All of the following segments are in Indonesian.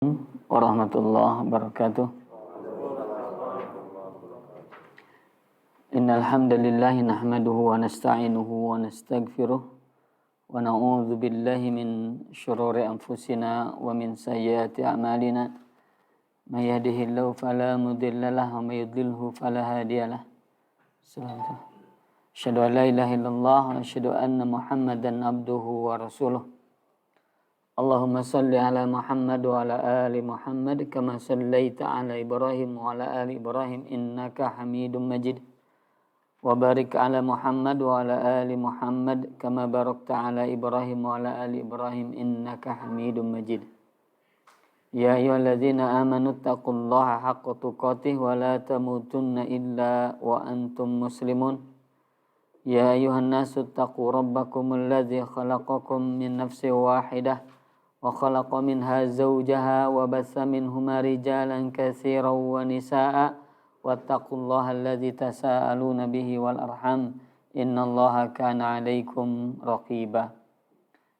Warahmatullahi wabarakatuh. Innal hamdalillah nahmaduhu wa nasta'inuhu wa nastaghfiruh wa na'udzu billahi min shururi anfusina wa min sayyiati a'malina. May yahdihillahu fala mudilla lahu wa may yudlilhu fala hadiyalah. Asyhadu an la ilaha illallah wa asyhadu anna Muhammadan abduhu wa rasuluh. Allahumma salli ala Muhammad wa ala ali Muhammad kama sallaita ala Ibrahim wa ala ali Ibrahim innaka Hamidum Majid. Wa barik ala Muhammad wa ala ali Muhammad kama barakta ala Ibrahim wa ala ali Ibrahim innaka Hamidum Majid. Ya ayyuhalladzina amanu taqullaha haqqa tuqatih wa la tamutunna illa wa antum muslimun. Ya ayyuhan nasu taqu rabbakumul ladzi khalaqakum min nafsin wahidah wa khalaqa minha zawjaha wa bassa minhuma rijalan katsiran wa nisaa'a wattaqullaha alladzi tasaaluna bihi wal arham innallaha kana 'alaikum raqiba.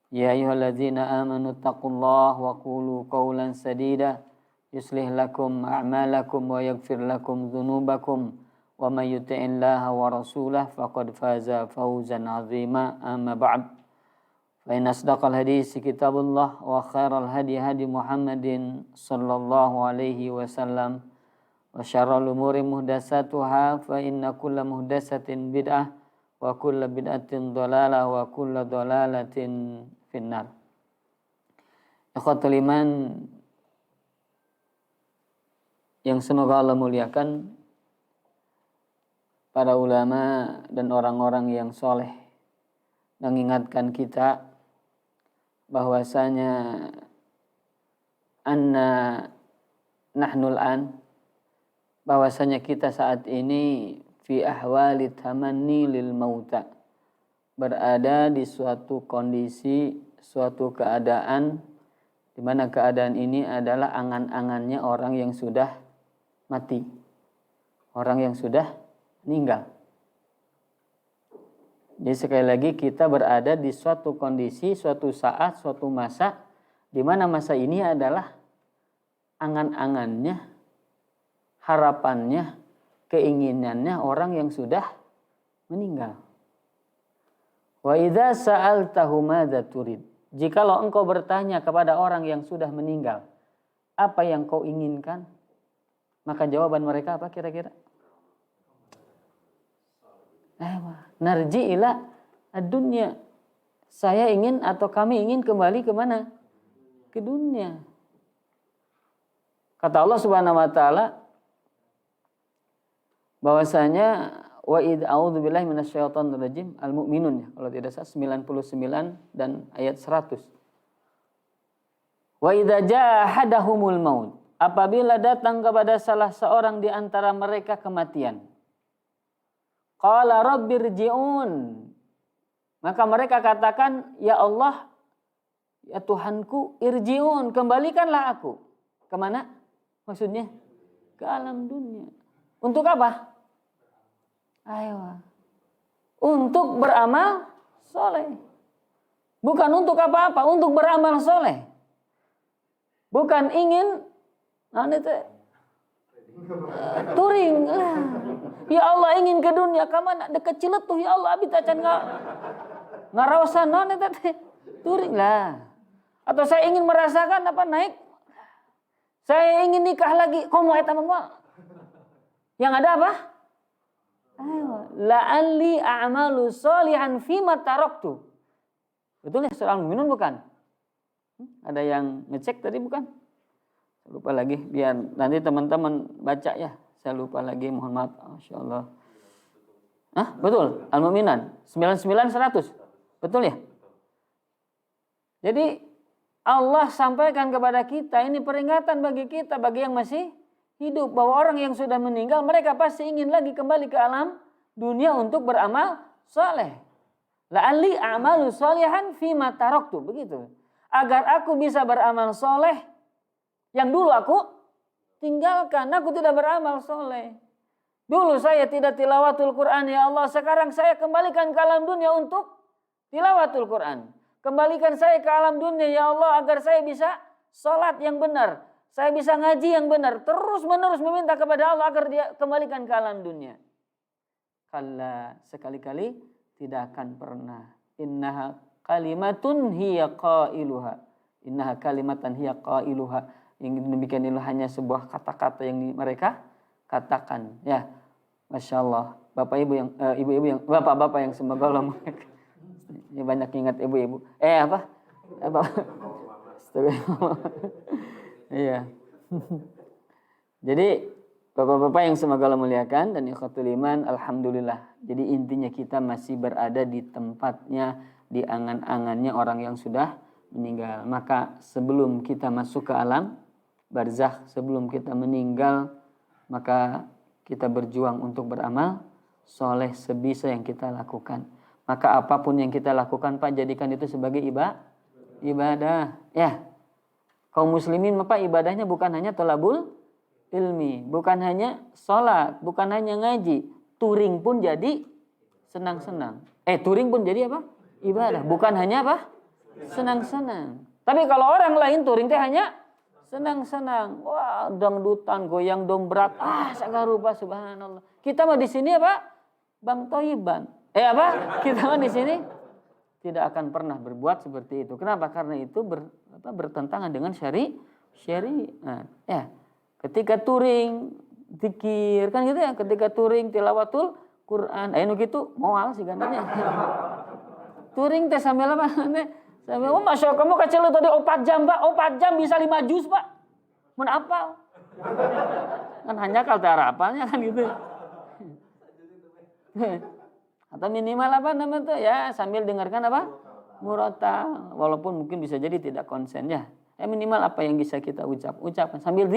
Ya ayyuhalladzina amanu taqullaha wa qulu qawlan sadida yuslih lakum a'malakum wa yaghfir lakum dhunubakum wa may yuti'illaha wa rasulahu faqad faza fawzan 'azima. Amma ba'd. Fa inna asdaqal hadits kitabullah wa khairal hadi hadi Muhammadin sallallahu alaihi wasallam wa syarrul umuri muhdatsatuha fa inna kulla muhdatsatin bid'ah wa kulla bid'atin dhalalah wa kulla dhalalatin finnar. Ikhwatul iman yang semoga Allah muliakan, para ulama dan orang-orang yang soleh mengingatkan kita bahwasanya nahnul an, bahwasanya kita saat ini fi ahwali tamanni lil mauta, berada di suatu kondisi, suatu keadaan di mana keadaan ini adalah angan-angannya orang yang sudah mati, orang yang sudah meninggal. Jadi sekali lagi kita berada di suatu kondisi, suatu saat, suatu masa di mana masa ini adalah angan-angannya, harapannya, keinginannya orang yang sudah meninggal. Wa idza sa'altahu madza turid? Jikalau engkau bertanya kepada orang yang sudah meninggal, apa yang kau inginkan? Maka jawaban mereka apa kira-kira? Narji ila ad-dunya. Saya ingin atau kami ingin kembali ke mana? Ke dunia. Kata Allah Subhanahu wa taala bahwasanya wa id a'udzubillahi minasyaitonir rajim, Al-Mu'minun ya, kalau tidak salah 99 dan ayat 100. Wa idza jahadahumul maut, apabila datang kepada salah seorang di antara mereka kematian, qala rabbirji'un, maka mereka katakan, ya Allah, ya Tuhanku, irji'un, kembalikanlah aku. Kemana? Maksudnya ke alam dunia. Untuk apa? Ayo, untuk beramal soleh. Bukan untuk apa-apa, untuk beramal soleh. Bukan ingin touring. Ya Allah ingin ke dunia, kamana dekat Ciletuh ya Allah abi tacan ngaraosan naon eta teh touring lah. Atau saya ingin merasakan apa naik. Saya ingin nikah lagi, komo eta mah. Yang ada apa? Ayo, la'alli a'malu sholihan fima taraktu. Betul ya surah Al-Mu'minun bukan? Ada yang ngecek tadi bukan? Lupa lagi, biar nanti teman-teman baca ya. Saya lupa lagi, mohon maaf. Masyaallah. Betul. Al-Mu'minan 99 100. Betul ya? Jadi Allah sampaikan kepada kita, ini peringatan bagi kita, bagi yang masih hidup, bahwa orang yang sudah meninggal mereka pasti ingin lagi kembali ke alam dunia untuk beramal soleh. La'alli a'malu sholihan fima taraktu, begitu. Agar aku bisa beramal soleh yang dulu aku tinggalkan, aku tidak beramal soleh. Dulu saya tidak tilawatul Quran, ya Allah. Sekarang saya kembalikan ke alam dunia untuk tilawatul Quran. Kembalikan saya ke alam dunia, ya Allah, agar saya bisa sholat yang benar. Saya bisa ngaji yang benar. Terus menerus meminta kepada Allah agar dia kembalikan ke alam dunia. Kalla, sekali-kali tidak akan pernah. Innaha kalimatun hiya qailuha. Innaha kalimatan hiya qailuha. Yang demikian itu hanya sebuah kata-kata yang mereka katakan. Ya, Masya Allah. Bapak ibu yang ibu-ibu yang bapak-bapak yang semoga Allah ini banyak ingat ibu-ibu. Apa? Iya. Jadi bapak-bapak yang semoga Allah muliakan dan ikhwatul iman, alhamdulillah. Jadi intinya kita masih berada di tempatnya, di angan-angannya orang yang sudah meninggal. Maka sebelum kita masuk ke alam barzakh, sebelum kita meninggal, maka kita berjuang untuk beramal soleh sebisa yang kita lakukan. Maka apapun yang kita lakukan, Pak, jadikan itu sebagai ibadah. Ya. Kaum muslimin, Pak, ibadahnya bukan hanya thalabul ilmi, bukan hanya sholat, bukan hanya ngaji. Touring pun jadi senang-senang. Touring pun jadi apa? Ibadah. Bukan hanya apa? Senang-senang. Tapi kalau orang lain touring teh hanya senang-senang. Wah, dangdutan, goyang dombrat. Sagaruba, subhanallah. Kita mah di sini apa? Bang Toyiban. Kita mah di sini tidak akan pernah berbuat seperti itu. Kenapa? Karena itu bertentangan dengan syariat. Ya. Ketika touring zikir kan gitu ya, ketika touring tilawatul Quran, anu gitu moal sih gantinya. Touring teh sambil apa? Sambil Masya Allah, kamu kecil tadi 4 jam, Pak. 4 jam bisa 5 juz, Pak. Mun apal. Kan hanya kalau teh apalnya kan gitu. Atau minimal apa namanya tuh ya, sambil dengarkan apa? Murotal. Walaupun mungkin bisa jadi tidak konsen ya. Minimal apa yang bisa kita ucapkan sambil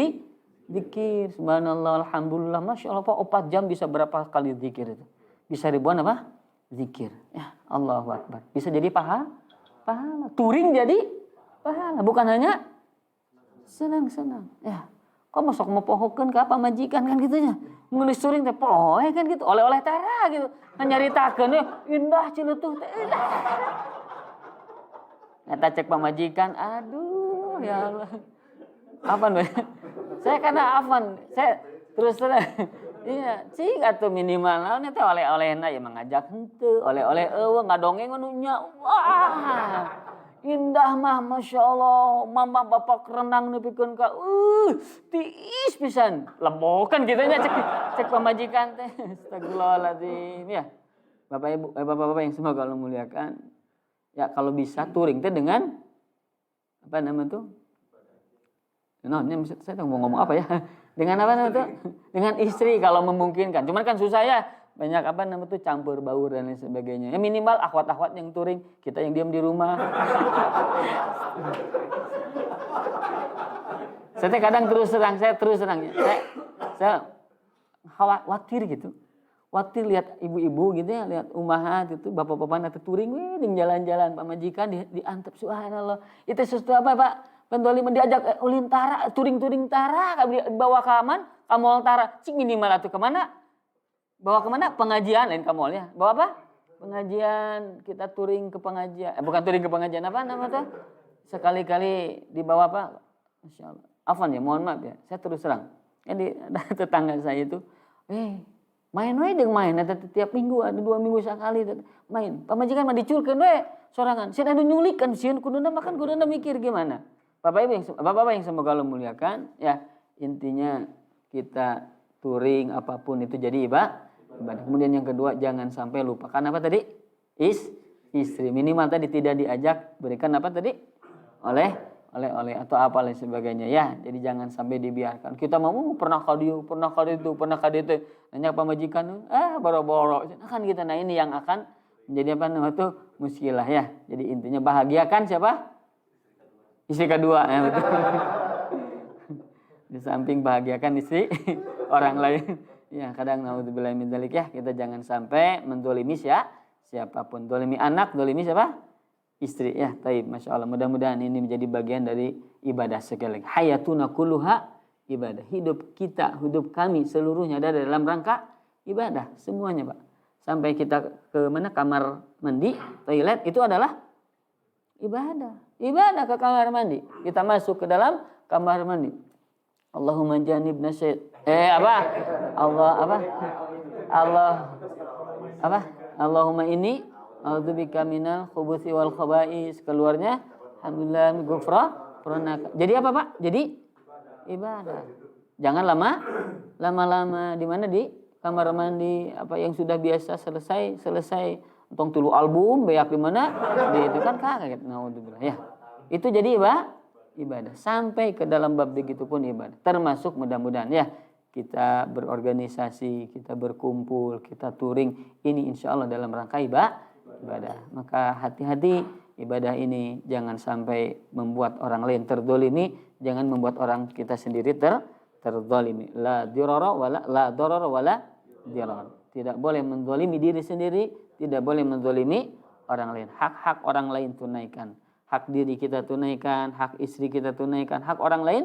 zikir. Subhanallah, alhamdulillah, Masya Allah, Pak, 4 jam bisa berapa kali zikir itu? Bisa ribuan apa? Zikir. Ya, Allahu Akbar. Bisa jadi pahala. Touring jadi pahala. Bukan hanya senang-senang. Ya. Kok masuk mau pohokeun ke apa majikan kan gitunya. Ngelis touring teh pohoe kan gitu. Oleh-oleh tara gitu. Nyaritakeun indah ciletuh teh. Nyata cek pamajikan, aduh ya Allah. Afan we. Saya karena afan, saya terus iya, cing atuh minimal naon teh oleh-olehna ya mangajak henteu, oleh-oleh eueuh ngadongeng anu nya. Wah. Indah mah Masya Allah, mama bapak renang nepikeun ka tiis pisan. Lebokan gitu nya cek pamajikan teh. Astagfirullahaladzim ya. Bapak Ibu, bapak-bapak yang semoga Allah muliakan. Ya kalau bisa touring teh dengan apa namanya tuh? Saya mau ngomong apa ya? Dengan apa namanya tuh? Dengan istri kalau memungkinkan. Cuman kan susah ya. Banyak apa namanya tuh campur baur dan lain sebagainya. Ya minimal akhwat-akhwat yang touring, kita yang diam di rumah. Saya kadang terus terang. Saya khawatir gitu. Khawatir lihat ibu-ibu gitu ya, lihat umahat itu, bapak-bapak nanti touring, jalan-jalan, Pak majikan diantep, subhanallah. Itu sesuatu apa, Pak? Pendoliman diajak ulin tara, touring tara, bawa ke aman, ke mall tara. Cik minimal atuh kemana? Bawa kemana? Pengajian, lain ke mall ya. Bawa apa? Pengajian, kita touring ke pengajian. Bukan touring ke pengajian, apa namanya? Sekali-kali dibawa apa? Masya Allah. Afan ya, mohon maaf ya. Saya terus terang. Jadi tetangga saya itu, main we jeung main tiap minggu ada 2 minggu sekali main. Pamajikan mah diculkeun we sorangan. Sieun anu nyulikkan sieun kuduna makan kuduna mikir gimana. Bapak-bapak yang semoga Allah muliakan ya, intinya kita touring apapun itu jadi ibadah. Kemudian yang kedua jangan sampai lupakan apa tadi? Istri minimal tadi tidak diajak berikan apa tadi? Oleh atau apa lain sebagainya ya. Jadi jangan sampai dibiarkan. Kita mau pernah kali itu. Nanya pamajikan, boro-boro. Kan kita ini yang akan menjadi apa namanya tuh muskilah ya. Jadi intinya bahagiakan siapa? Istri kedua ya betul. Di samping bahagiakan istri orang lain. Ya kadang naudzubillah min dzalik ya, kita jangan sampai mendolimi siapapun. Dolimi anak, dolimi siapa? Istri ya. Taib, Masya Allah. Mudah-mudahan ini menjadi bagian dari ibadah sekali lagi. Hayatuna kulluha ibadah. Hidup kami seluruhnya ada dalam rangka ibadah. Semuanya Pak. Sampai kita ke mana? Kamar mandi, toilet, itu adalah ibadah. Ibadah ke kamar mandi. Kita masuk ke dalam kamar mandi. Allahumma janibna apa? Allah apa? Allah apa? Allahumma inni a'udzubika minal khubuthi wal khaba'is. Keluarnya alhamdulillah ghufranaka. Jadi apa, Pak? Jadi ibadah. Jangan lama-lama di mana, di kamar mandi apa yang sudah biasa selesai tong tulu album beak di mana di itu kan kaget. Naudzubillah ya. Itu jadi ibadah sampai ke dalam bab begitu pun ibadah. Termasuk mudah-mudahan ya kita berorganisasi, kita berkumpul, kita touring, ini insya Allah dalam rangka ibadah. Maka hati-hati ibadah ini jangan sampai membuat orang lain terdolimi, jangan membuat orang kita sendiri terdolimi. La dirara wala dirar. Tidak boleh mendolimi diri sendiri, tidak boleh mendolimi orang lain. Hak-hak orang lain tunaikan. Hak diri kita tunaikan, hak istri kita tunaikan, hak orang lain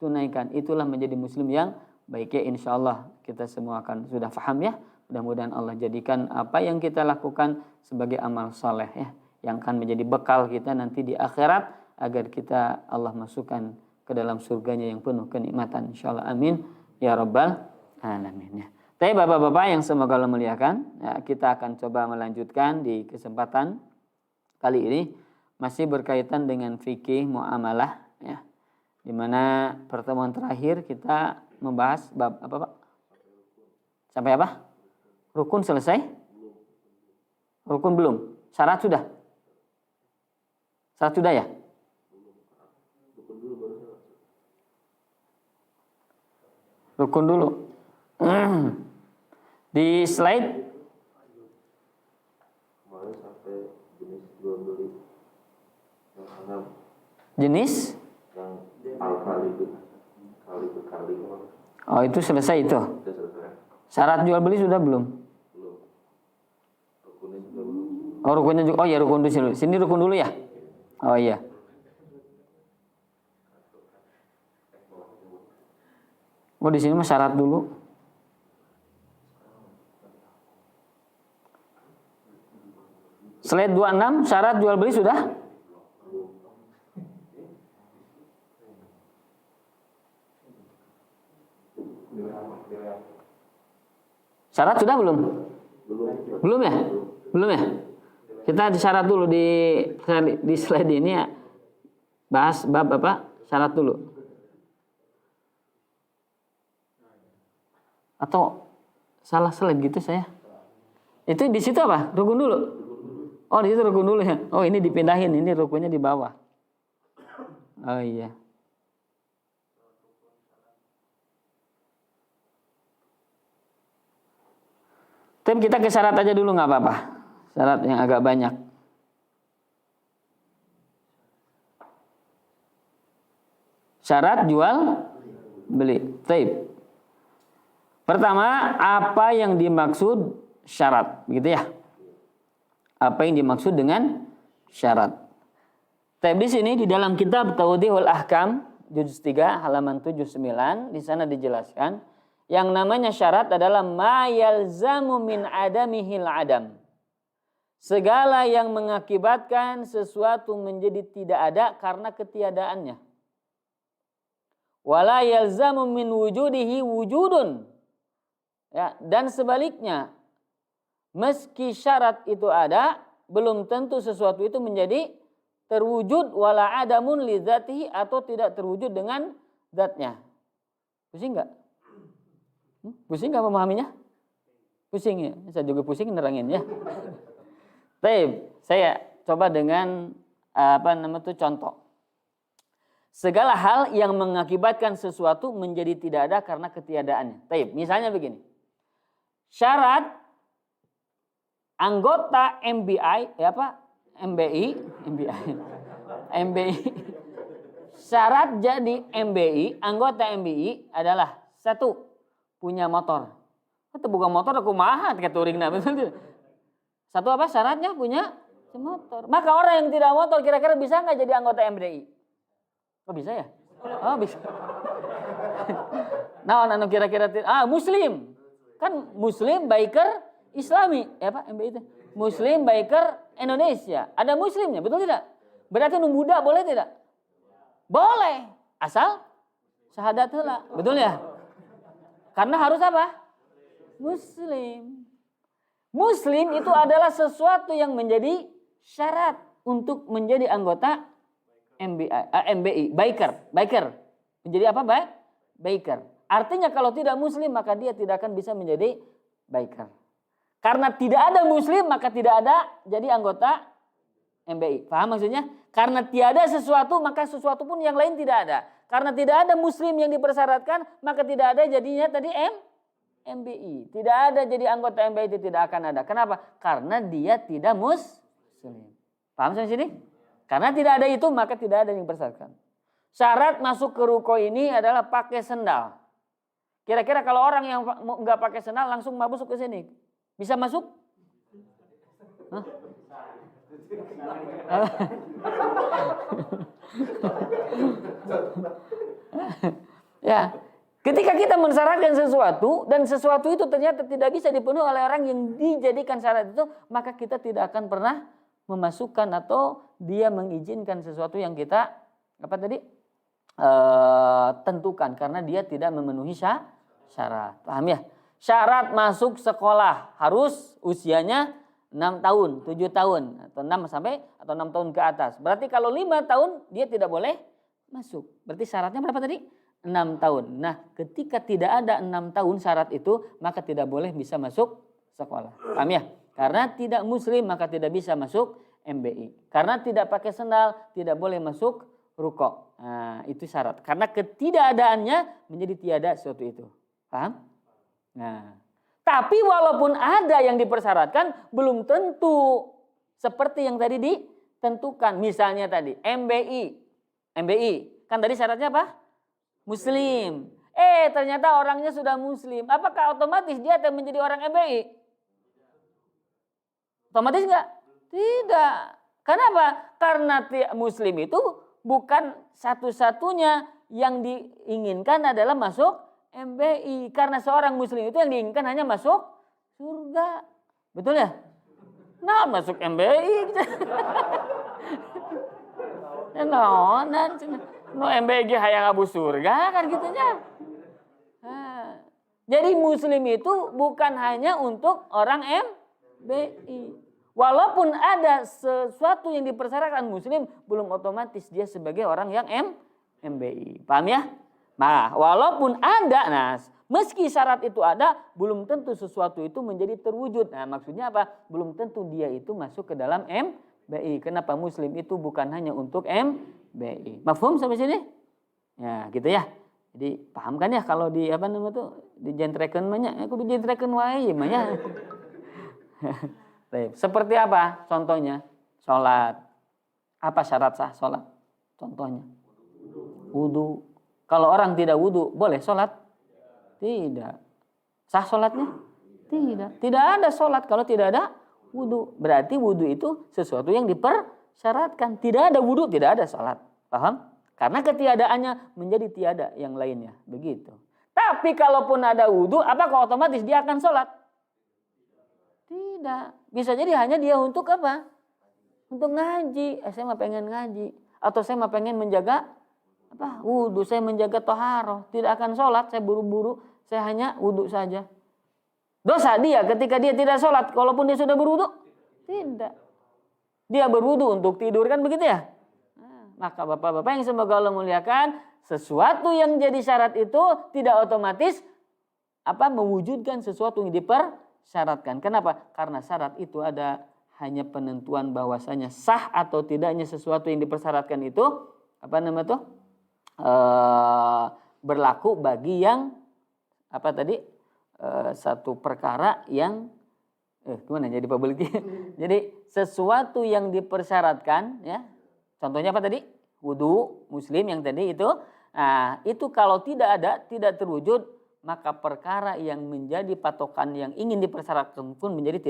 tunaikan. Itulah menjadi muslim yang baik ya, insya Allah kita semua akan sudah paham ya. Mudah-mudahan Allah jadikan apa yang kita lakukan sebagai amal soleh ya, yang akan menjadi bekal kita nanti di akhirat agar kita Allah masukkan ke dalam surganya yang penuh kenikmatan. Insya Allah amin ya rabbal alamin ya. Tapi bapak-bapak yang semoga Allah muliakan ya, kita akan coba melanjutkan di kesempatan kali ini masih berkaitan dengan fikih muamalah ya. Di mana pertemuan terakhir kita membahas bab apa Pak? Sampai apa? Rukun selesai? Rukun belum? Syarat sudah? Syarat sudah ya? Rukun dulu. Di slide jenis oh itu selesai itu. Syarat jual beli sudah belum? Oh rukunnya juga. Oh ya rukun dulu. Sini rukun dulu ya. Oh iya. Oh di sini mah syarat dulu. Slide 26 syarat jual beli sudah? Syarat sudah belum? Belum ya? Belum ya? Kita di syarat dulu di slide ini ya. Bahas bab apa? Syarat dulu. Atau salah slide gitu saya? Itu di situ apa? Rukun dulu. Oh di situ rukun dulu ya. Oh ini dipindahin, ini rukunnya di bawah. Oh iya. Tapi kita ke syarat aja dulu nggak apa-apa. Syarat yang agak banyak. Syarat jual beli. Baik. Pertama, apa yang dimaksud syarat, begitu ya? Apa yang dimaksud dengan syarat? Tapi di sini di dalam kitab Tawdihul Ahkam juz 3 halaman 79 di sana dijelaskan yang namanya syarat adalah ma yalzamu min adamihil adam. Segala yang mengakibatkan sesuatu menjadi tidak ada karena ketiadaannya. Wala yalzamu min wujudihi wujudun. Ya, dan sebaliknya, meski syarat itu ada, belum tentu sesuatu itu menjadi terwujud wala adamun li dzatihi atau tidak terwujud dengan zatnya. Pusing enggak? Pusing enggak memahaminya? Pusing ya? Saya juga pusing nerangin ya. Baik, saya coba dengan contoh. Segala hal yang mengakibatkan sesuatu menjadi tidak ada karena ketiadaannya. Baik, misalnya begini. Syarat anggota MBI, MBI. Syarat jadi MBI, anggota MBI adalah satu, punya motor. Atau bukan motor aku mahal kayak touring nah betul. Satu apa syaratnya punya motor. Maka orang yang tidak motor kira-kira bisa nggak jadi anggota MBI? Oh bisa ya? Oh bisa. Nah, kira-kira Muslim. Kan Muslim Biker Islami, ya Pak, MBI itu. Muslim Biker Indonesia. Ada muslimnya, betul tidak? Berarti budak boleh tidak? Boleh. Asal syahadat heula. Betul ya? Karena harus apa? Muslim. Muslim itu adalah sesuatu yang menjadi syarat untuk menjadi anggota MBI, biker. Menjadi apa? Biker. Artinya kalau tidak muslim maka dia tidak akan bisa menjadi biker. Karena tidak ada muslim maka tidak ada jadi anggota MBI. Paham maksudnya? Karena tiada sesuatu maka sesuatu pun yang lain tidak ada. Karena tidak ada muslim yang dipersyaratkan maka tidak ada jadinya tadi MBI. Tidak ada jadi anggota MBI itu tidak akan ada. Kenapa? Karena dia tidak muslim. Paham sampai sini? Karena tidak ada itu maka tidak ada yang dipersyaratkan. Syarat masuk ke ruko ini adalah pakai sendal. Kira-kira kalau orang yang nggak pakai sendal langsung masuk ke sini, bisa masuk? Hah? Ya, ketika kita mensyaratkan sesuatu dan sesuatu itu ternyata tidak bisa dipenuhi oleh orang yang dijadikan syarat itu, maka kita tidak akan pernah memasukkan atau dia mengizinkan sesuatu yang kita tentukan karena dia tidak memenuhi syarat. Paham ya? Syarat masuk sekolah harus usianya 6 tahun, 7 tahun atau 6 tahun ke atas. Berarti kalau 5 tahun dia tidak boleh masuk. Berarti syaratnya berapa tadi? 6 tahun. Nah, ketika tidak ada 6 tahun syarat itu, maka tidak boleh bisa masuk sekolah. Paham ya? Karena tidak muslim maka tidak bisa masuk MBI. Karena tidak pakai sendal tidak boleh masuk ruko. Nah, itu syarat. Karena ketidakadaannya menjadi tiada sesuatu itu. Paham? Nah, tapi walaupun ada yang dipersyaratkan belum tentu seperti yang tadi ditentukan. Misalnya tadi MBI kan tadi syaratnya apa? Muslim. Ternyata orangnya sudah muslim. Apakah otomatis dia akan menjadi orang MBI? Otomatis enggak? Tidak. Kenapa? Karena muslim itu bukan satu-satunya yang diinginkan adalah masuk MBI. Karena seorang muslim itu yang diinginkan hanya masuk surga. Betul ya? Nah, masuk MBI. No MBI hayang abu surga kan gitunya. Nah, jadi muslim itu bukan hanya untuk orang MBI. Walaupun ada sesuatu yang dipersyaratkan muslim, belum otomatis dia sebagai orang yang MBI. Paham ya? Nah, walaupun ada, meski syarat itu ada, belum tentu sesuatu itu menjadi terwujud. Nah, maksudnya apa? Belum tentu dia itu masuk ke dalam MBI. Kenapa? Muslim itu bukan hanya untuk MBI. Mafhum sampai sini? Ya, gitu ya. Jadi paham kan ya kalau di dijentrekeun mah nya, kudu jentrekeun wae mah ya. Seperti apa contohnya? Sholat. Apa syarat sah sholat? Contohnya. Wudu. Kalau orang tidak wudu, boleh sholat? Tidak. Sah sholatnya? Tidak. Tidak ada sholat kalau tidak ada wudu. Berarti wudu itu sesuatu yang dipersyaratkan. Tidak ada wudu, tidak ada sholat. Paham? Karena ketiadaannya menjadi tiada yang lainnya. Begitu. Tapi kalaupun ada wudu, apakah otomatis dia akan sholat? Tidak. Bisa jadi hanya dia untuk apa? Untuk ngaji. Saya mah pengen ngaji. Atau saya mah pengen menjaga wudu. Saya menjaga toharoh. Tidak akan sholat. Saya buru-buru. Saya hanya wudu saja. Dosa dia ketika dia tidak sholat. Walaupun dia sudah berwudu. Tidak. Dia berwudu untuk tidur. Kan begitu ya? Maka bapak-bapak yang semoga Allah muliakan. Sesuatu yang jadi syarat itu tidak otomatis mewujudkan sesuatu yang dipersyaratkan. Kenapa? Karena syarat itu ada hanya penentuan bahwasanya sah atau tidaknya sesuatu yang dipersyaratkan itu berlaku bagi yang satu perkara yang gimana jadi publik. Jadi sesuatu yang dipersyaratkan ya. Contohnya apa tadi? Wudu muslim yang tadi itu. Nah, itu kalau tidak ada, tidak terwujud, maka perkara yang menjadi patokan yang ingin dipersyaratkan pun menjadi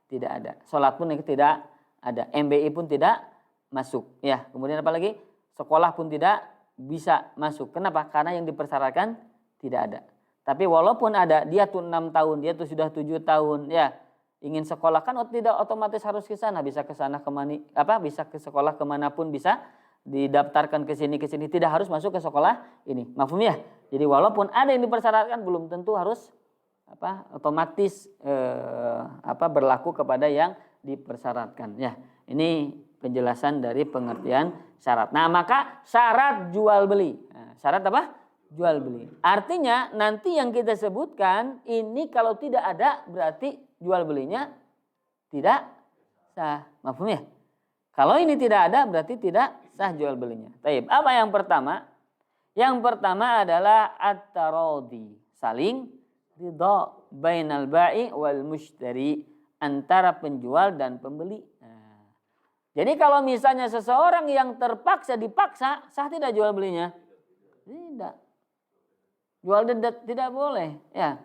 tidak ada. Sholat pun tidak ada. MBI pun tidak masuk. Ya, kemudian apa lagi? Sekolah pun tidak bisa masuk. Kenapa? Karena yang dipersyaratkan tidak ada. Tapi walaupun ada, dia tuh 6 tahun, dia tuh sudah 7 tahun, ya ingin sekolah kan tidak otomatis harus ke sana. Bisa ke sana bisa ke sekolah kemanapun bisa didaftarkan ke sini tidak harus masuk ke sekolah ini. Mafhum ya? Jadi walaupun ada yang dipersyaratkan belum tentu harus otomatis berlaku kepada yang dipersyaratkan ya. Ini penjelasan dari pengertian syarat. Nah, maka syarat jual beli. Nah, syarat apa? Jual beli. Artinya nanti yang kita sebutkan ini kalau tidak ada berarti jual belinya tidak sah. Mafhum ya? Kalau ini tidak ada berarti tidak sah jual belinya. Baik, apa yang pertama? Yang pertama adalah at-taradi, saling ridha bainal ba'i wal mushtari, antara penjual dan pembeli. Nah, jadi kalau misalnya seseorang yang terpaksa dipaksa, sah tidak jual belinya? Tidak. Jual dedet tidak boleh. Ya,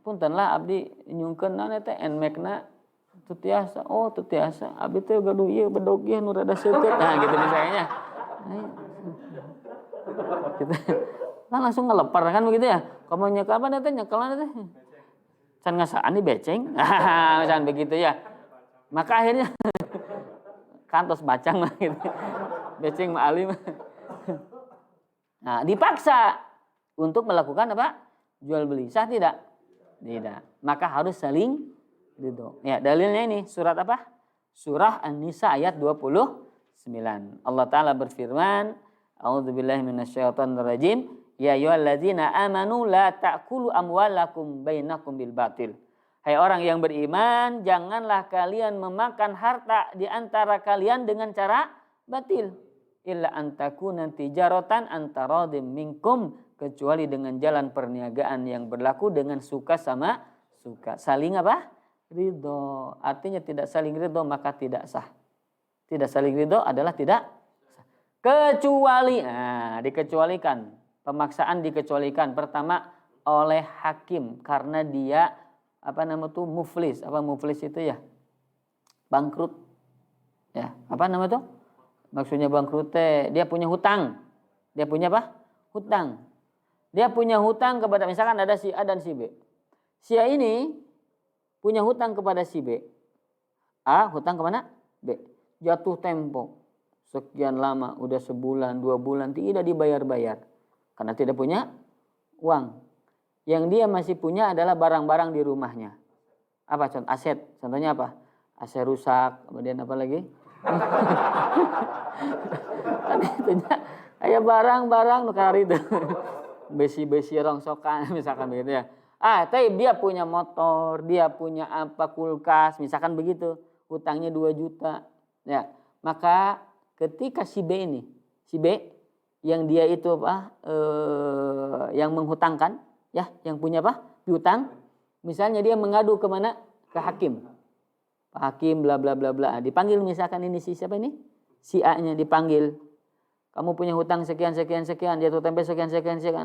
puntenlah abdi nyungkeun teh enmekna teu tiasa. Oh, teu tiasa. Abdi teh gaduh ieu bedog ieu nu rada seukeut. Nah, gitu misalnya. Gitu. Nah, langsung ngelepar kan begitu ya. Kamu nyekel apa teh? Nyekelan teh. Can ngasaan di beceng. Misalkan begitu ya. Maka akhirnya kantos bacang lah gitu. Beceng mah alim. Nah, dipaksa untuk melakukan apa? Jual beli. Sah tidak? Tidak. Maka harus saling ridho. Ya, dalilnya ini surat apa? Surah An-Nisa ayat 29. Allah Ta'ala berfirman, A'udzubillahi minasyaitonir rajim, ya ayyuhalladzina amanu la ta'kulu amwalakum bainakum bil batil. Hai orang yang beriman, janganlah kalian memakan harta di antara kalian dengan cara batil. Illa antakuna tijaratan antaradim minkum, kecuali dengan jalan perniagaan yang berlaku dengan suka sama suka. Saling apa? Ridho. Artinya tidak saling ridho maka tidak sah. Tidak saling ridho adalah tidak sah. Kecuali, dikecualikan. Pemaksaan dikecualikan. Pertama oleh hakim karena dia muflis. Apa muflis itu ya? Bangkrut. Ya, apa nama itu? Maksudnya bangkrut dia punya hutang. Dia punya apa? Hutang. Dia punya hutang kepada, misalkan ada si A dan si B. Si A ini punya hutang kepada si B. A hutang kemana? B. Jatuh tempo. Sekian lama, udah sebulan, 2 bulan, tidak dibayar-bayar. Karena tidak punya uang. Yang dia masih punya adalah barang-barang di rumahnya. Apa contoh? Aset. Contohnya apa? Aset rusak, kemudian apa lagi? Tadi itunya kayak barang-barang nukar itu. Besi-besi rongsokan misalkan begitu ya. Tapi dia punya motor, dia punya kulkas, misalkan begitu. Hutangnya 2 juta. Ya, maka ketika si B ini, si B yang dia itu yang menghutangkan, ya, yang punya piutang, misalnya dia mengadu kemana? Ke hakim. Pak Hakim bla bla bla bla. Dipanggil misalkan ini si siapa ini? Si A-nya dipanggil. Kamu punya hutang sekian, jatuh tempe sekian.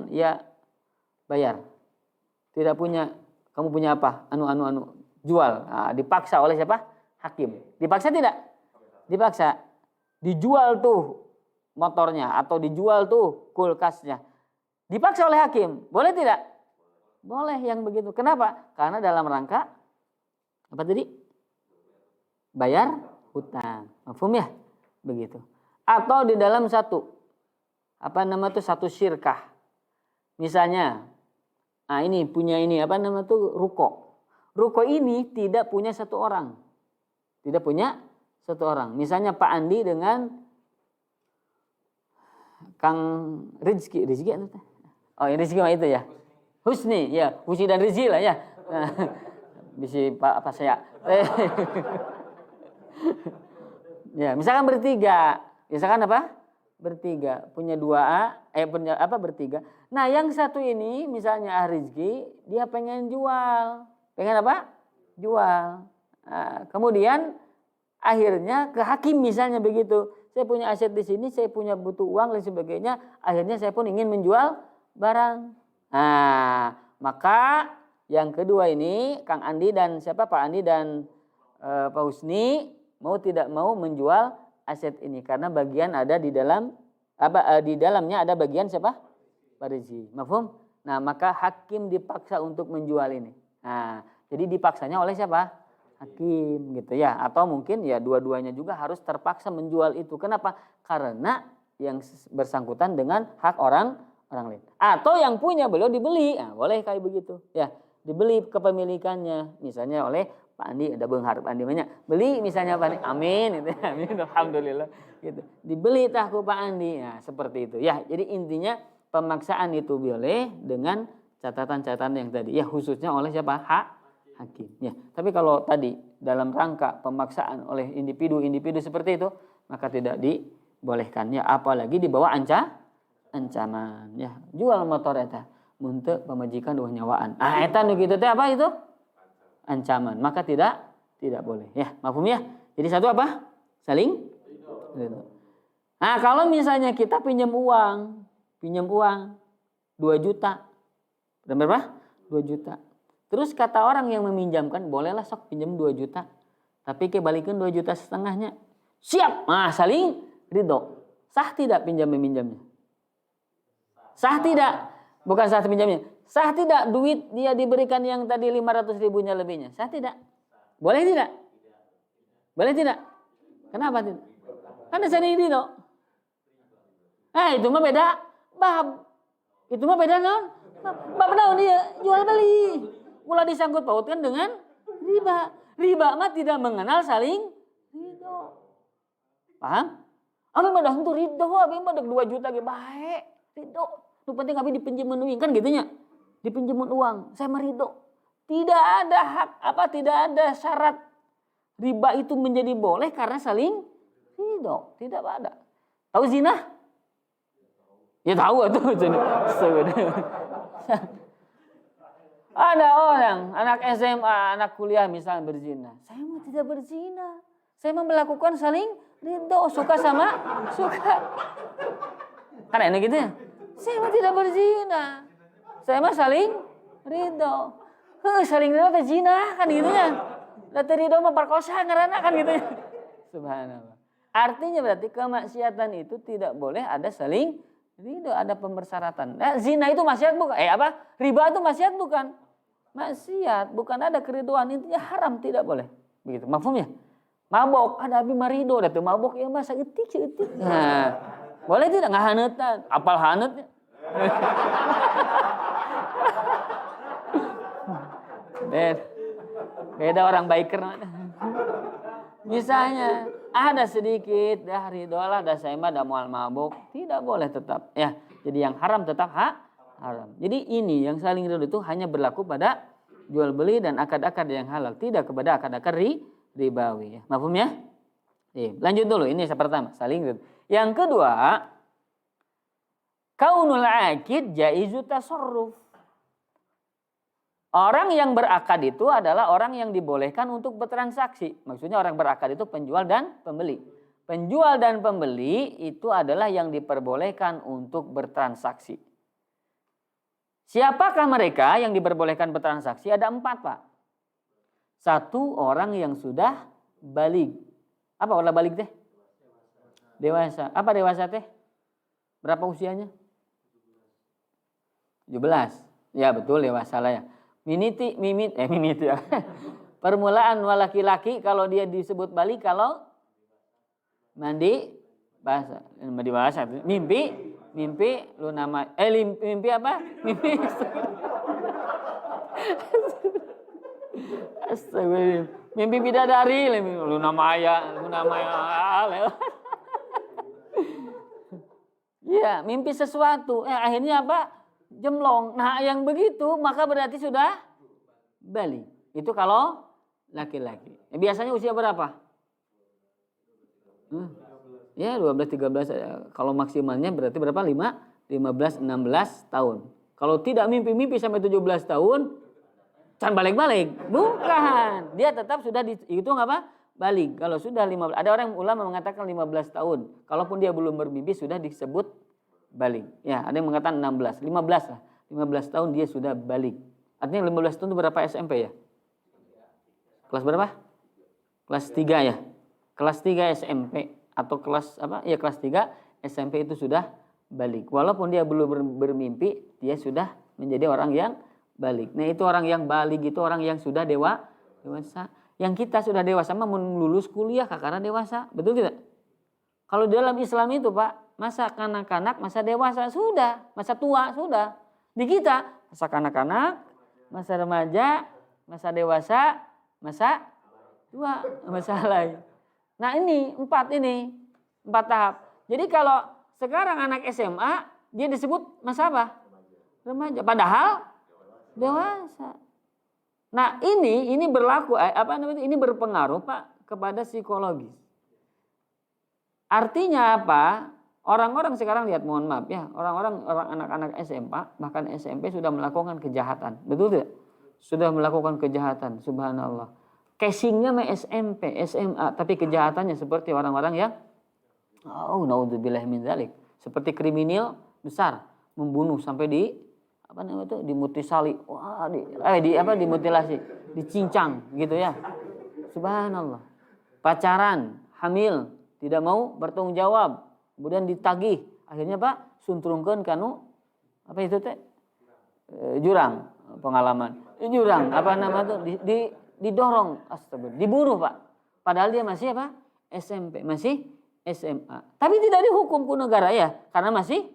Ya, bayar. Tidak punya, kamu punya apa? Jual. Dipaksa oleh siapa? Hakim. Dipaksa tidak? Dipaksa. Dijual tuh motornya atau dijual tuh kulkasnya. Dipaksa oleh hakim. Boleh tidak? Boleh yang begitu. Kenapa? Karena dalam rangka apa tadi? Bayar hutang. Mafhum ya? Begitu. Atau di dalam satu syirkah. Misalnya, ini punya ini ruko. Ruko ini tidak punya satu orang. Tidak punya satu orang. Misalnya Pak Andi dengan Kang Rizki. Rizki itu? Oh, Rizki mah itu ya. Husni, ya. Husni dan Rizki lah ya. Bisi apa saya. Ya, misalkan bertiga. Misalkan apa? Bertiga. Punya 2A, bertiga. Nah, yang satu ini misalnya Rizki, dia pengen jual. Pengen apa? Jual. Nah, kemudian akhirnya ke hakim misalnya begitu. Saya punya aset di sini, saya punya butuh uang dan sebagainya. Akhirnya saya pun ingin menjual barang. Nah, maka yang kedua ini Kang Andi dan Pak Andi dan Pak Husni mau tidak mau menjual aset ini karena bagian ada di dalam di dalamnya ada bagian siapa? Pak Rizki. Mafhum? Nah, maka hakim dipaksa untuk menjual ini. Nah, jadi dipaksanya oleh siapa? hakim gitu ya. Atau mungkin ya dua-duanya juga harus terpaksa menjual itu. Kenapa? Karena yang bersangkutan dengan hak orang lain. Atau yang punya beliau dibeli. Nah, boleh kayak begitu ya. Dibeli kepemilikannya misalnya oleh Pak Andi, ada Benghar Pak Andi banyak. Beli misalnya Pak Andi, amin gitu. Amin, alhamdulillah gitu. Dibeli tah ku Pak Andi. Nah, seperti itu ya. Jadi intinya pemaksaan itu boleh dengan catatan-catatan yang tadi ya, khususnya oleh siapa? Hakim ya. Tapi kalau tadi dalam rangka pemaksaan oleh individu seperti itu, maka tidak dibolehkan ya, apalagi di bawah ancaman ya. Jual motor eta untuk pemajikan dua nyawaan. Ah eta nu kitu teh apa itu? Ancaman. Maka tidak boleh ya. Mafhum ya? Jadi satu apa? Saling ridho. Nah, kalau misalnya kita pinjam uang 2 juta. Berapa? 2 juta. Terus kata orang yang meminjamkan, bolehlah sok pinjam 2 juta. Tapi kebalikan 2,5 juta. Siap. Nah, saling ridho. Sah tidak pinjam meminjamnya? Sah tidak? Bukan sah pinjamnya. Sah tidak duit dia diberikan yang tadi 500 ribunya lebihnya? Sah tidak? Boleh tidak? Boleh tidak? Kenapa tidak? Karena saling ridho. Itu mah beda bab. Itu mah beda non. Bab naon dia jual beli. Ulah disangkut pautkan dengan riba. Riba mah tidak mengenal saling ridho. Paham? Abi mah dah untuk ridho, abi mah 2 juta ge bae. Ridho. Nu penting abi dipinjemun uang kan gitunya. Dipinjemun uang, saya meridho. Tidak ada tidak ada syarat riba itu menjadi boleh karena saling ridho. Tidak ada. Tahu zina? Ya tahu tuh. Ada orang, anak SMA, anak kuliah misalnya berzina. Saya mau tidak berzina. Saya mau melakukan saling ridho, suka sama suka. Kan enak gitu ya? Saya mau tidak berzina. Saya mah saling ridho. Saling ridho teh zina kan gitu ya. Teh ridho mah perkosa ngaranna kan gitu ya. Subhanallah. Artinya berarti kemaksiatan itu tidak boleh ada saling ridho, ada pembersyaratan. Nah, zina itu maksiat bukan? Riba itu maksiat bukan? Maksiat, bukan ada keriduan, intinya haram, tidak boleh. Begitu, mafhum ya? Mabok, ada abi marido, ada tuh mabok ya masa etik. Nah, boleh tidak ngahaneutan? Apal haneutnya? Beda orang biker. Misalnya ada sedikit dah ridho lah, dah saya mah dah moal mabok, tidak boleh tetap ya. Jadi yang haram tetap haram. Jadi ini yang saling ridho itu hanya berlaku pada jual beli dan akad-akad yang halal, tidak kepada akad-akad ribawi ya. Mafhum ya? Lanjut dulu, ini yang pertama, saling ridho. Yang kedua, kaunul akid jaizu tasarruf. Orang yang berakad itu adalah orang yang dibolehkan untuk bertransaksi. Maksudnya orang berakad itu penjual dan pembeli. Penjual dan pembeli itu adalah yang diperbolehkan untuk bertransaksi. Siapakah mereka yang diperbolehkan bertransaksi? Ada 4, Pak. 1, orang yang sudah balig. Apa warna balig teh? Dewasa. Apa dewasa teh? Berapa usianya? 17. Ya betul, dewasa lah ya. Miniti ya. Permulaan laki-laki kalau dia disebut balik kalau mandi bahasa. Mimpi lu nama mimpi apa? Mimpi. Astagfirullah. Mimpi bidadari lu nama ya. Ya, mimpi sesuatu. Akhirnya apa? Jemlong. Nah, yang begitu maka berarti sudah balik. Itu kalau laki-laki. Biasanya usia berapa? Ya 12-13. Kalau maksimalnya berarti berapa? 15-16 tahun. Kalau tidak mimpi-mimpi sampai 17 tahun, can balik-balik. Bukan. Dia tetap sudah dihitung apa? Balik. Kalau sudah 15. Ada orang ulama mengatakan 15 tahun. Kalaupun dia belum bermimpi sudah disebut balik. Ya, ada yang mengatakan 16, 15 lah. 15 tahun dia sudah balik. Artinya 15 tahun itu berapa SMP ya? Kelas berapa? Kelas 3 ya. Kelas 3 SMP atau kelas apa? Ya kelas 3 SMP itu sudah balik. Walaupun dia belum bermimpi, dia sudah menjadi orang yang balik. Nah, itu orang yang balik itu orang yang sudah dewasa. Yang kita sudah dewasa mah lulus kuliah karena dewasa, betul tidak? Kalau dalam Islam itu Pak, masa kanak-kanak, masa dewasa sudah, masa tua sudah. Di kita masa kanak-kanak, masa remaja, masa dewasa, masa tua, masa lain. Nah ini empat tahap. Jadi kalau sekarang anak SMA dia disebut masa apa? Remaja. Padahal dewasa. Nah ini berlaku ini berpengaruh Pak kepada psikologis. Artinya apa? Orang-orang sekarang lihat, mohon maaf ya, orang anak-anak SMA bahkan SMP sudah melakukan kejahatan, betul tidak? Sudah melakukan kejahatan, subhanallah. Casingnya mah SMP, SMA, tapi kejahatannya seperti orang-orang yang naudzubillah min dzalik, seperti kriminal besar, membunuh sampai dimutilasi, dimutilasi, dicincang gitu ya. Subhanallah. Pacaran, hamil, tidak mau bertanggung jawab, kemudian ditagih, akhirnya Pak suntrungkeun kanu jurang pengalaman. Jurang didorong, astagfirullah, dibunuh Pak. Padahal dia masih SMP, masih SMA. Tapi tidak dihukum ku negara ya, karena masih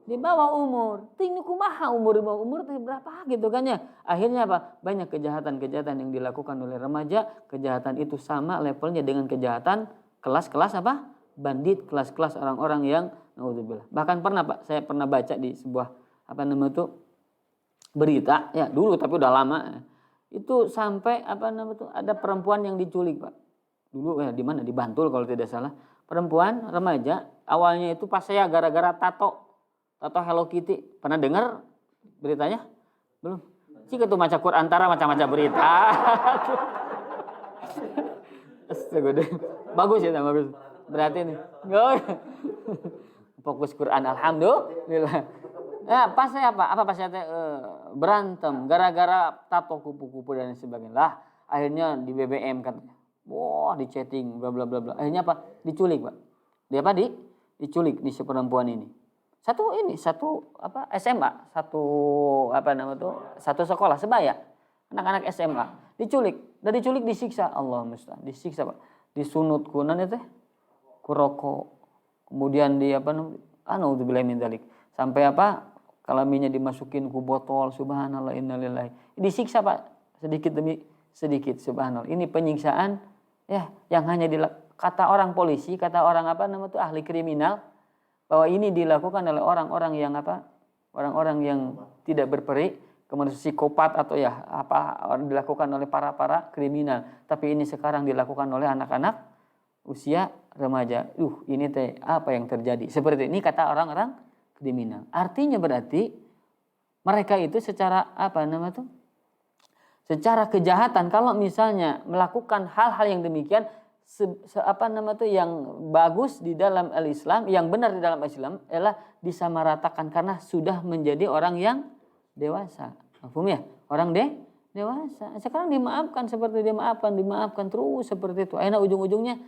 di bawah umur. Tinggi kumaha umur berapa gitu kan ya. Akhirnya banyak kejahatan-kejahatan yang dilakukan oleh remaja. Kejahatan itu sama levelnya dengan kejahatan kelas-kelas bandit, kelas-kelas orang-orang yang naudzubillah. Bahkan saya pernah baca di sebuah berita ya dulu tapi udah lama. Itu sampai ada perempuan yang diculik Pak. Dulu di mana? Di Bantul kalau tidak salah. Perempuan remaja awalnya itu pas saya gara-gara tato Hello Kitty. Pernah dengar beritanya? Belum. Jika tuh maca Quran antara macam-macam berita. Astagfirullah. Bagus ya, bagus. Berarti nih. Fokus Quran alhamdulillah. Ya, pas saya pas saya berantem gara-gara tato kupu-kupu dan sebagainya. Lah, akhirnya di BBM katanya. Wah, di chatting bla bla bla bla. Akhirnya diculik, Pak. Dia diculik di si perempuan ini. Satu SMA, satu sekolah sebaya. Anak-anak SMA diculik, dan diculik disiksa. Allah musta'an, disiksa Pak. Disunut kunan itu ku rokok. Kemudian naudzubillah min dzalik. Sampai kelaminnya dimasukin ku botol, subhanallah innalillahi. Disiksa Pak, sedikit demi sedikit, subhanallah. Ini penyiksaan ya yang hanya kata orang polisi, kata orang ahli kriminal, bahwa ini dilakukan oleh orang-orang yang orang-orang yang tidak berperi, kemudian psikopat atau dilakukan oleh para kriminal. Tapi ini sekarang dilakukan oleh anak-anak usia remaja. Ini apa yang terjadi? Seperti ini kata orang-orang kriminal. Artinya berarti mereka itu secara secara kejahatan, kalau misalnya melakukan hal-hal yang demikian, yang bagus di dalam Islam, yang benar di dalam Islam adalah disamaratakan karena sudah menjadi orang yang dewasa. Paham ya? Orang dewasa. Sekarang dimaafkan dimaafkan terus seperti itu. Akhirnya ujung-ujungnya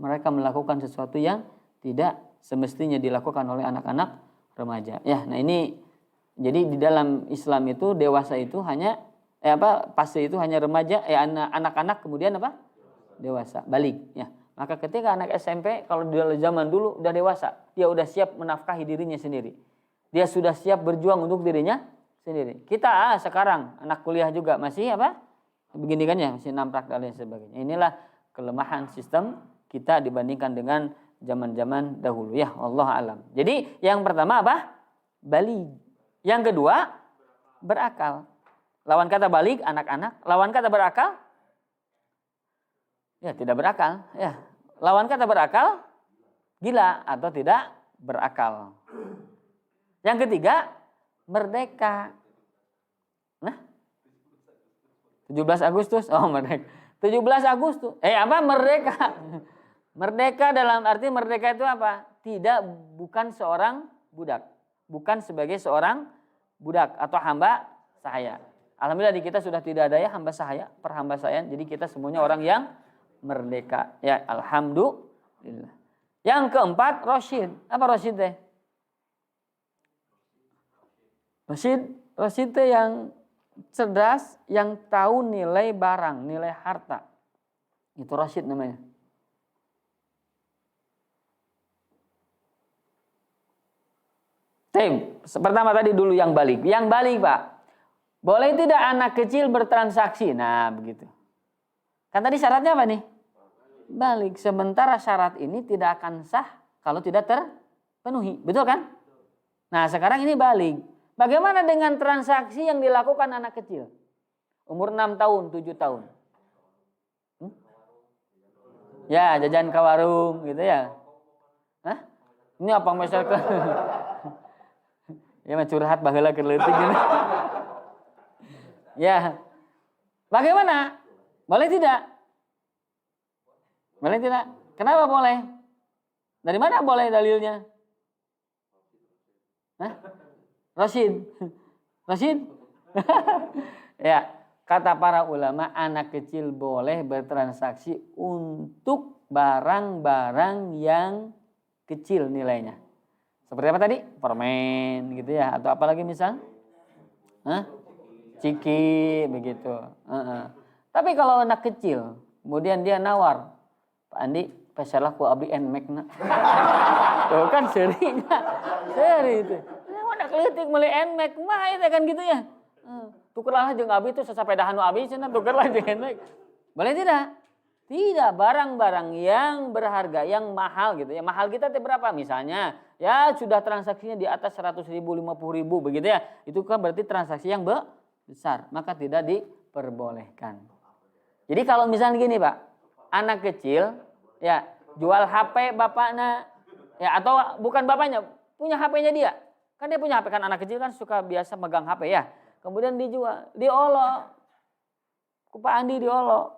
mereka melakukan sesuatu yang tidak semestinya dilakukan oleh anak-anak remaja. Ya, nah ini jadi di dalam Islam itu dewasa itu hanya fase itu hanya remaja, anak-anak kemudian dewasa, balik ya. Maka ketika anak SMP kalau di zaman dulu udah dewasa, dia udah siap menafkahi dirinya sendiri. Dia sudah siap berjuang untuk dirinya sendiri. Kita sekarang anak kuliah juga masih begini kan ya, masih namprak dan lain sebagainya. Inilah kelemahan sistem kita dibandingkan dengan zaman-zaman dahulu ya, Allah alam. Jadi yang pertama balik. Yang kedua berakal. Lawan kata balik anak-anak, lawan kata berakal ya tidak berakal ya. Lawan kata berakal gila atau tidak berakal. Yang ketiga merdeka. Nah, 17 Agustus. Oh, merdeka. 17 Agustus. Merdeka. Merdeka dalam arti merdeka itu bukan seorang budak. Bukan sebagai seorang budak atau hamba sahaya. Alhamdulillah di kita sudah tidak ada ya hamba sahaya, perhamba sahayaan. Jadi kita semuanya orang yang merdeka. Ya, alhamdulillah. Yang keempat, Rasyid. Apa Rasyid Rasyid yang cerdas yang tahu nilai barang, nilai harta. Itu rasyid namanya. Pertama tadi dulu yang balik. Yang balik, Pak. Boleh tidak anak kecil bertransaksi? Nah, begitu. Kan tadi syaratnya apa nih? Balik. Sementara syarat ini tidak akan sah kalau tidak terpenuhi. Betul kan? Nah, sekarang ini balik. Bagaimana dengan transaksi yang dilakukan anak kecil? Umur 6 tahun, 7 tahun. Ya, jajan ke warung gitu ya. Hah? Ini apa masyarakat? Ya mah curhat baheula keur leutik gitu. Ya. Bagaimana? Boleh tidak? Boleh tidak? Kenapa boleh? Dari mana boleh dalilnya? Hah? Rasyid. Rasyid? Ya, kata para ulama anak kecil boleh bertransaksi untuk barang-barang yang kecil nilainya. Seperti apa tadi? Permen gitu ya, atau apalagi misal? Ciki begitu. Tapi kalau anak kecil, kemudian dia nawar, Pak Andi, peselah ku abdi enmek na. Tuh kan serinya, seri itu. Anak leutik meuli enmek, mah itu kan gitu ya. Tukerlah jeung abi itu sasapedahan nu abi cenah tukerlah jeung enmek. Boleh tidak? Tidak, barang-barang yang berharga, yang mahal gitu ya. Mahal kita berapa misalnya? Ya sudah transaksinya di atas 100.000, 50.000 begitu ya. Itu kan berarti transaksi yang besar. Maka tidak diperbolehkan. Jadi kalau misalnya gini Pak. Anak kecil ya jual HP bapaknya. Ya atau bukan bapaknya, punya HP-nya dia. Kan dia punya HP, kan anak kecil kan suka biasa megang HP ya. Kemudian dijual, diolok. Ku Pak Andi diolok.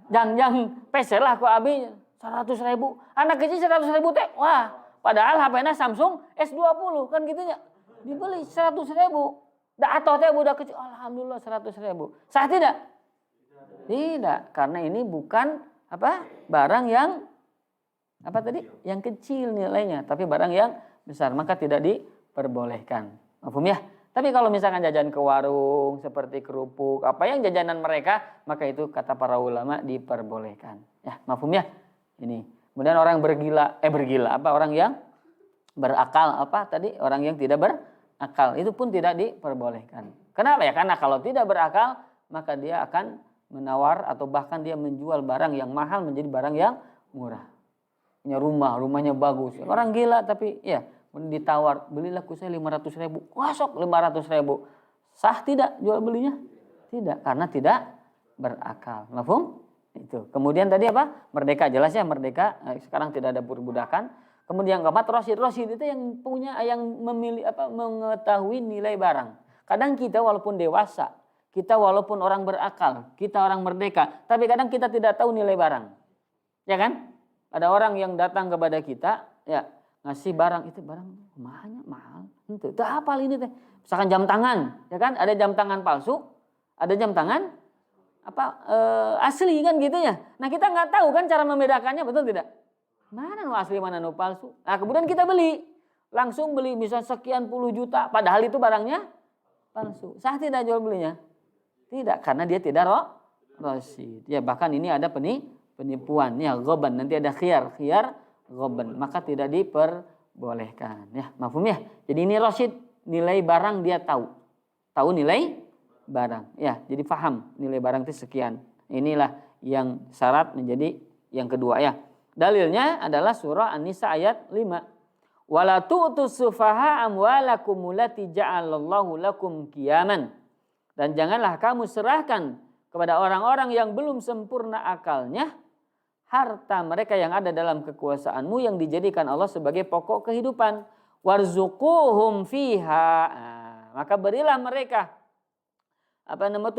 Jangan peser lah ku abi 100.000. Anak kecil 100.000 teh. Wah, padahal HP-nya Samsung S20 kan gitu ya. Dibeli 100.000. Da atoh teh budak kecil, alhamdulillah 100.000. Sah tidak? Tidak, karena ini bukan apa? Barang yang apa tadi? Yang kecil nilainya, tapi barang yang besar, maka tidak diperbolehkan. Paham ya? Tapi kalau misalkan jajan ke warung seperti kerupuk, apa yang jajanan mereka, maka itu kata para ulama diperbolehkan. Ya, mafhum ya? Ini. Kemudian orang bergila, orang yang berakal, apa tadi? Orang yang tidak berakal, itu pun tidak diperbolehkan. Kenapa ya? Karena kalau tidak berakal, maka dia akan menawar atau bahkan dia menjual barang yang mahal menjadi barang yang murah. Punya rumahnya bagus. Orang gila tapi ya, ditawar, belilah ku saya 500.000. Wah sok 500.000. Sah tidak jual belinya? Tidak, karena tidak berakal. Mafhum? Itu. Kemudian tadi apa? Merdeka, jelas ya merdeka. Sekarang tidak ada perbudakan. Kemudian yang keempat Rasyid itu yang punya, yang memilih apa? Mengetahui nilai barang. Kadang kita walaupun dewasa, kita walaupun orang berakal, kita orang merdeka, tapi kadang kita tidak tahu nilai barang. Ya kan? Ada orang yang datang kepada kita, ya ngasih barang, itu barang mahal. Itu apa ini teh? Misalkan jam tangan, ya kan? Ada jam tangan palsu, ada jam tangan asli kan gitu ya. Nah kita nggak tahu kan cara membedakannya, betul tidak? Mana nu asli, mana nu palsu. Nah kemudian kita beli, langsung beli bisa sekian puluh juta, padahal itu barangnya palsu. Sah tidak jual belinya? Tidak, karena dia tidak rasyid. Ya bahkan ini ada penipuan, ya ghaban, nanti ada khiyar ghaban, maka tidak diperbolehkan. Ya, mafhum ya. Jadi ini rasyid, nilai barang dia tahu nilai barang. Ya, jadi paham nilai barang itu sekian. Inilah yang syarat menjadi yang kedua ya. Dalilnya adalah surah An-Nisa ayat 5. Wala tu'tus sufaha amwalakum allati ja'alallahu lakum qiyaman. Dan janganlah kamu serahkan kepada orang-orang yang belum sempurna akalnya harta mereka yang ada dalam kekuasaanmu yang dijadikan Allah sebagai pokok kehidupan. Warzuquhum fiha. Maka berilah mereka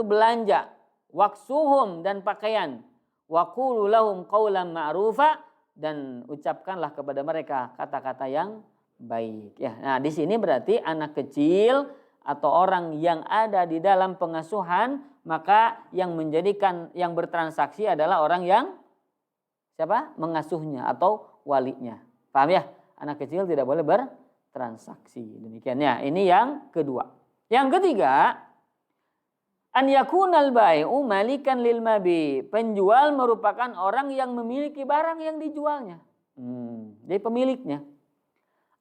belanja, waksuhum dan pakaian. Waqulu lahum qawlan ma'rufa, dan ucapkanlah kepada mereka kata-kata yang baik. Ya, nah di sini berarti anak kecil atau orang yang ada di dalam pengasuhan, maka yang bertransaksi adalah orang yang siapa? Mengasuhnya atau walinya. Paham ya? Anak kecil tidak boleh bertransaksi. Demikian ya. Ini yang kedua. Yang ketiga, an yakunal bai'u malikan lil mabi. Penjual merupakan orang yang memiliki barang yang dijualnya. Jadi pemiliknya.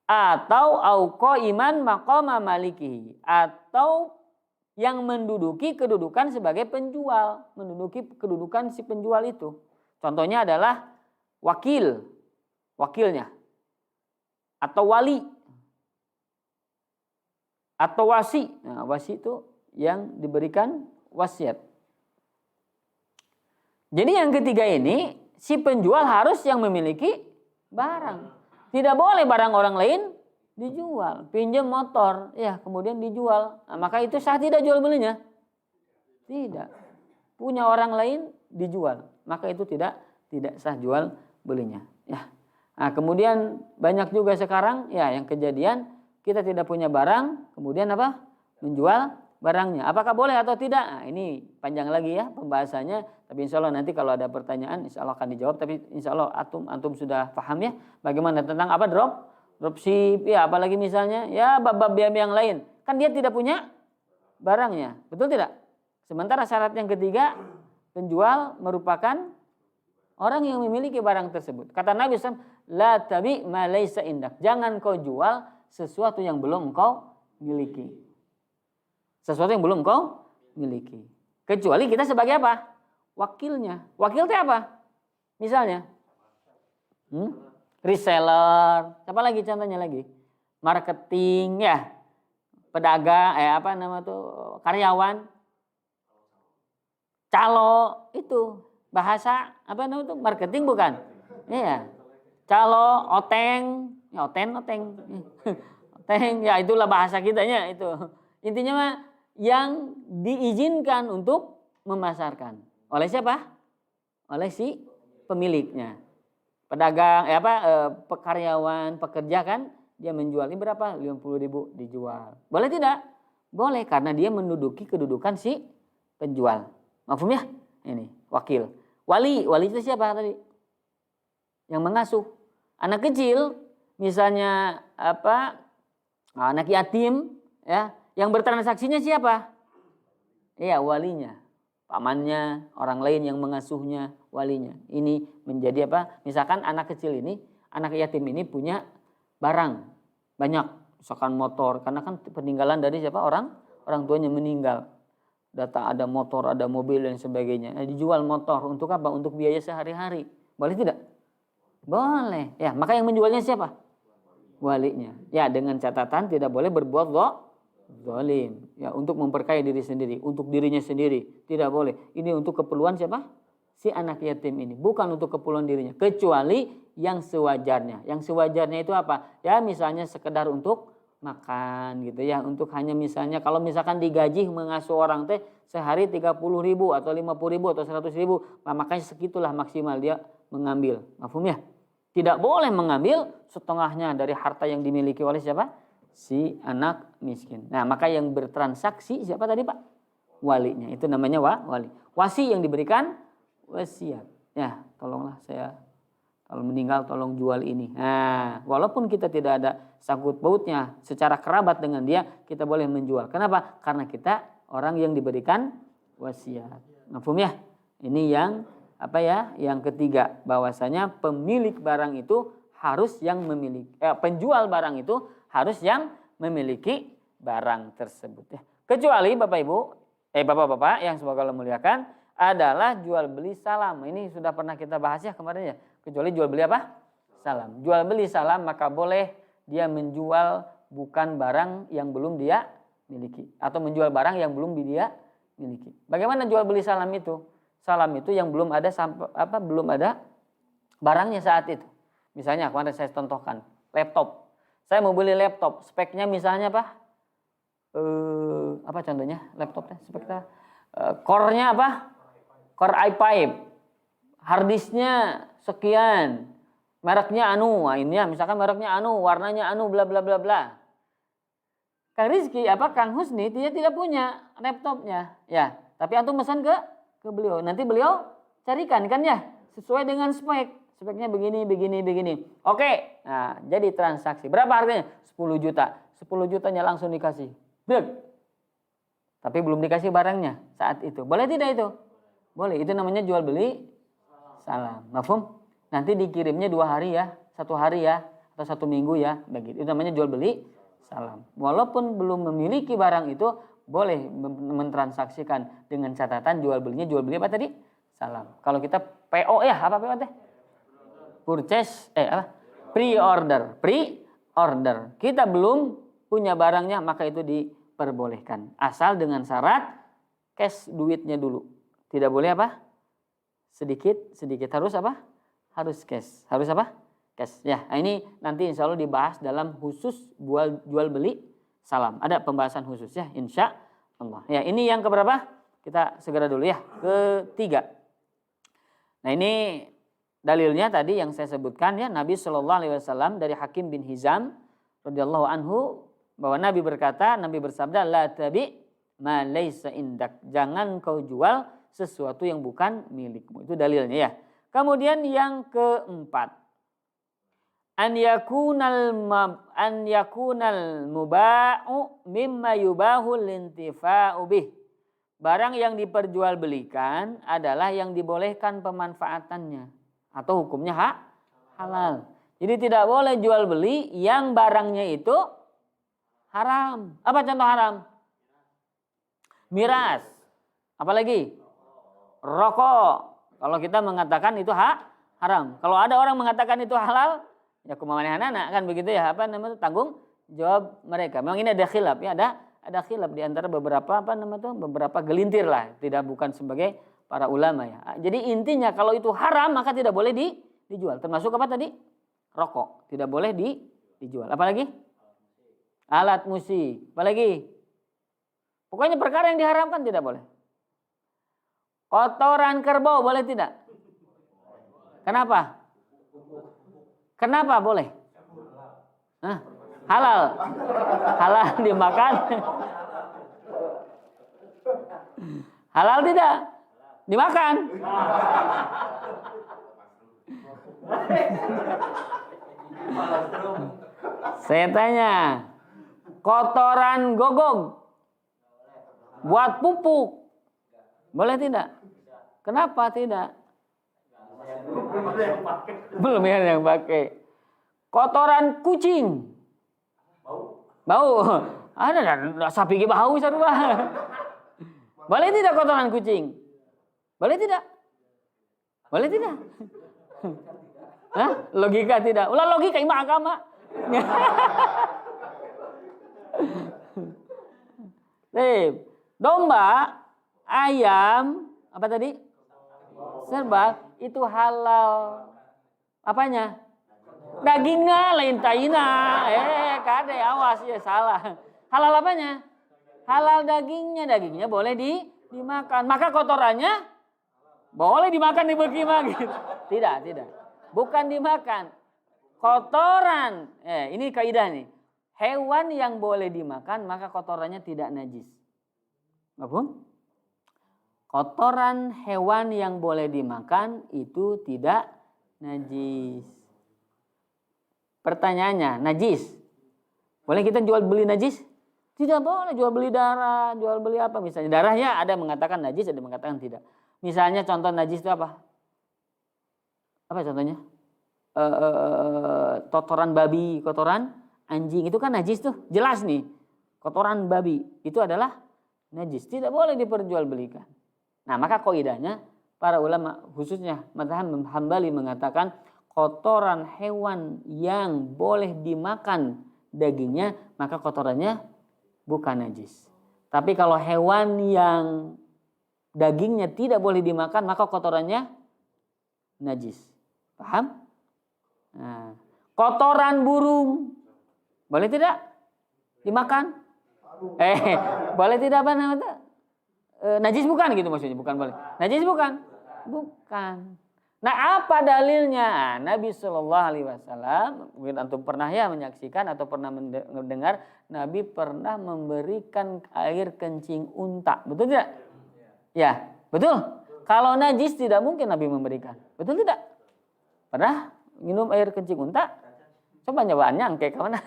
Atau auqa iman maqama malikihi. Atau yang menduduki kedudukan sebagai penjual. Menduduki kedudukan si penjual itu. Contohnya adalah wakilnya. Atau wali. Atau wasi. Nah, wasi itu yang diberikan wasiat. Jadi yang ketiga ini, si penjual harus yang memiliki barang. Tidak boleh barang orang lain dijual. Pinjam motor, ya kemudian dijual. Nah, maka itu sah tidak jual belinya? Tidak. Punya orang lain dijual, maka itu tidak sah jual belinya. Ya. Nah, kemudian banyak juga sekarang ya yang kejadian kita tidak punya barang, kemudian apa? Menjual barangnya. Apakah boleh atau tidak? Nah, ini panjang lagi ya pembahasannya. Tapi insya Allah nanti kalau ada pertanyaan, insya Allah akan dijawab. Tapi insya Allah antum sudah paham ya bagaimana tentang apa dropship, ya apalagi misalnya ya bab-bab yang lain. Kan dia tidak punya barangnya, betul tidak? Sementara syarat yang ketiga, penjual merupakan orang yang memiliki barang tersebut. Kata Nabi SAW, la tabi ma laysa indak. Jangan kau jual sesuatu yang belum kau miliki. Sesuatu yang belum kau miliki. Kecuali kita sebagai apa? Wakilnya. Wakil itu apa? Misalnya. Reseller. Apa lagi contohnya lagi? Marketing ya. Pedagang, karyawan. Calo itu. Bahasa, marketing bukan? Iya. Calo, oteng. Ya, oteng. Oteng, ya itulah bahasa kitanya itu. Intinya mah yang diizinkan untuk memasarkan. Oleh siapa? Oleh si pemiliknya. Pedagang, karyawan, pekerja kan dia menjual ini berapa? 50.000 dijual. Boleh tidak? Boleh karena dia menduduki kedudukan si penjual. Mafhum ya? Ini wakil. Wali itu siapa tadi? Yang mengasuh. Anak kecil, misalnya anak yatim, ya. Yang bertransaksinya siapa? Iya, walinya. Pamannya, orang lain yang mengasuhnya, walinya. Ini menjadi apa? Misalkan anak kecil ini, anak yatim ini punya barang banyak, misalkan motor, karena kan peninggalan dari siapa? Orang tuanya meninggal. Data ada motor, ada mobil dan sebagainya. Nah, dijual motor untuk apa? Untuk biaya sehari-hari. Boleh tidak? Boleh. Ya, maka yang menjualnya siapa? Walinya. Ya, dengan catatan tidak boleh berbuat zalim. Ya, untuk memperkaya diri sendiri, untuk dirinya sendiri tidak boleh. Ini untuk keperluan siapa? Si anak yatim ini, bukan untuk keperluan dirinya, kecuali yang sewajarnya. Yang sewajarnya itu apa? Ya, misalnya sekedar untuk makan gitu ya, untuk hanya misalnya kalau misalkan digaji mengasuh orang teh sehari 30.000 atau 50.000 atau 100.000, nah, makanya segitulah maksimal dia mengambil. Mafhum ya? Tidak boleh mengambil setengahnya dari harta yang dimiliki oleh siapa? Si anak miskin. Nah, maka yang bertransaksi siapa tadi Pak? Walinya. Itu namanya wali. Wasi yang diberikan wasiat. Ya, tolonglah saya kalau meninggal tolong jual ini. Nah, walaupun kita tidak ada sangkut pautnya secara kerabat dengan dia, kita boleh menjual. Kenapa? Karena kita orang yang diberikan wasiat. Mafhum ya? Ini yang Yang ketiga, bahwasanya pemilik barang itu harus yang memiliki penjual barang itu harus yang memiliki barang tersebut ya. Kecuali Bapak-Bapak yang semoga Allah muliakan adalah jual beli salam. Ini sudah pernah kita bahas ya kemarin ya. Kecuali jual beli apa? Salam. Jual beli salam maka boleh dia menjual bukan barang yang belum dia miliki atau menjual barang yang belum dia miliki. Bagaimana jual beli salam itu? Salam itu yang belum ada barangnya saat itu. Misalnya kemarin saya contohkan laptop. Saya mau beli laptop, speknya misalnya apa contohnya laptopnya speknya core-nya Core i5. Harddisknya sekian. Mereknya ini ya misalkan mereknya warnanya bla bla bla bla. Kang Rizky Kang Husni dia tidak punya laptopnya. Ya, tapi antum pesan ke beliau. Nanti beliau carikan kan ya sesuai dengan speknya begini. Oke. Nah, jadi transaksi. Berapa harganya? 10 juta. 10 jutanya langsung dikasih. Brek. Tapi belum dikasih barangnya saat itu. Boleh tidak itu? Boleh. Itu namanya jual beli salam. Mafhum? Nanti dikirimnya 2 hari ya, 1 hari ya, atau 1 minggu ya, begitu. Itu namanya jual beli salam. Walaupun belum memiliki barang itu, boleh mentransaksikan dengan catatan jual beli apa tadi? Salam. Kalau kita PO ya, apa PO teh? Purchase, pre-order. Pre-order. Kita belum punya barangnya, maka itu diperbolehkan. Asal dengan syarat cash duitnya dulu. Tidak boleh apa? Sedikit. Harus apa? Harus cash. Harus apa? Cash. Ya, ini nanti insya Allah dibahas dalam khusus jual beli salam. Ada pembahasan khusus ya, insya Allah. Ya, ini yang keberapa? Kita segera dulu ya. Ketiga. Nah, ini dalilnya tadi yang saya sebutkan ya, Nabi Shallallahu Alaihi Wasallam dari Hakim bin Hizam radhiyallahu anhu, bahwa Nabi berkata, Nabi bersabda, la tabi ma laysa indak. Jangan kau jual sesuatu yang bukan milikmu. Itu dalilnya ya. Kemudian yang keempat, an yakunal muba'u mimma yubahu lintifa'u bih. Barang yang diperjualbelikan adalah yang dibolehkan pemanfaatannya atau hukumnya halal. Jadi tidak boleh jual beli yang barangnya itu haram. Apa contoh haram? Miras. Apalagi? Rokok. Kalau kita mengatakan itu haram. Kalau ada orang mengatakan itu halal, ya kumamanehana kan begitu ya, apa namanya, tanggung jawab mereka. Memang ini ada khilaf ya, ada khilaf di antara beberapa beberapa gelintir lah, bukan sebagai para ulama ya. Jadi intinya kalau itu haram maka tidak boleh dijual. Termasuk apa tadi? Rokok, tidak boleh dijual. Apalagi? Alat musik. Apalagi? Pokoknya perkara yang diharamkan tidak boleh. Kotoran kerbau boleh tidak? Kenapa? Kenapa boleh? Hah? Halal. Halal dimakan. Halal tidak? Dimakan. Saya tanya, kotoran gogong buat pupuk boleh tidak? Kenapa tidak? Belum yang pakai. Kotoran kucing bau. Ada sapi ge bau sarua. Boleh tidak kotoran kucing? Boleh tidak? Boleh tidak? Hah? Logika tidak. Ulah logika imah agama. Domba, ayam, apa tadi? Serbak itu halal. Apanya? Dagingnya lain taina. Kade awas ya salah. Halal apanya? Halal dagingnya. Dagingnya boleh dimakan. Maka kotorannya boleh dimakan dibagi gitu. Tidak. Bukan dimakan. Kotoran. Ini kaidah nih. Hewan yang boleh dimakan maka kotorannya tidak najis. Apa? Kotoran hewan yang boleh dimakan itu tidak najis. Pertanyaannya, najis. Boleh kita jual beli najis? Tidak boleh jual beli darah, jual beli apa misalnya. Darahnya ada mengatakan najis, ada mengatakan tidak. Misalnya contoh najis itu apa? Apa contohnya? Kotoran babi, kotoran anjing itu kan najis tuh. Jelas nih. Kotoran babi itu adalah najis. Tidak boleh diperjualbelikan. Nah, maka kaidahnya para ulama khususnya mazhab Hambali mengatakan kotoran hewan yang boleh dimakan dagingnya maka kotorannya bukan najis. Tapi kalau hewan yang dagingnya tidak boleh dimakan maka kotorannya najis. Paham? Nah, kotoran burung boleh tidak dimakan? Boleh tidak apa namanya? Najis bukan gitu maksudnya, bukan boleh. Najis bukan? Bukan. Nah, apa dalilnya? Nabi Shallallahu Alaihi Wasallam, mungkin antum pernah ya menyaksikan atau pernah mendengar, Nabi pernah memberikan air kencing unta, betul tidak? Ya, betul. Kalau najis tidak mungkin Nabi memberikan, betul tidak? Pernah minum air kencing unta? Coba nyobaannya kayak kemana?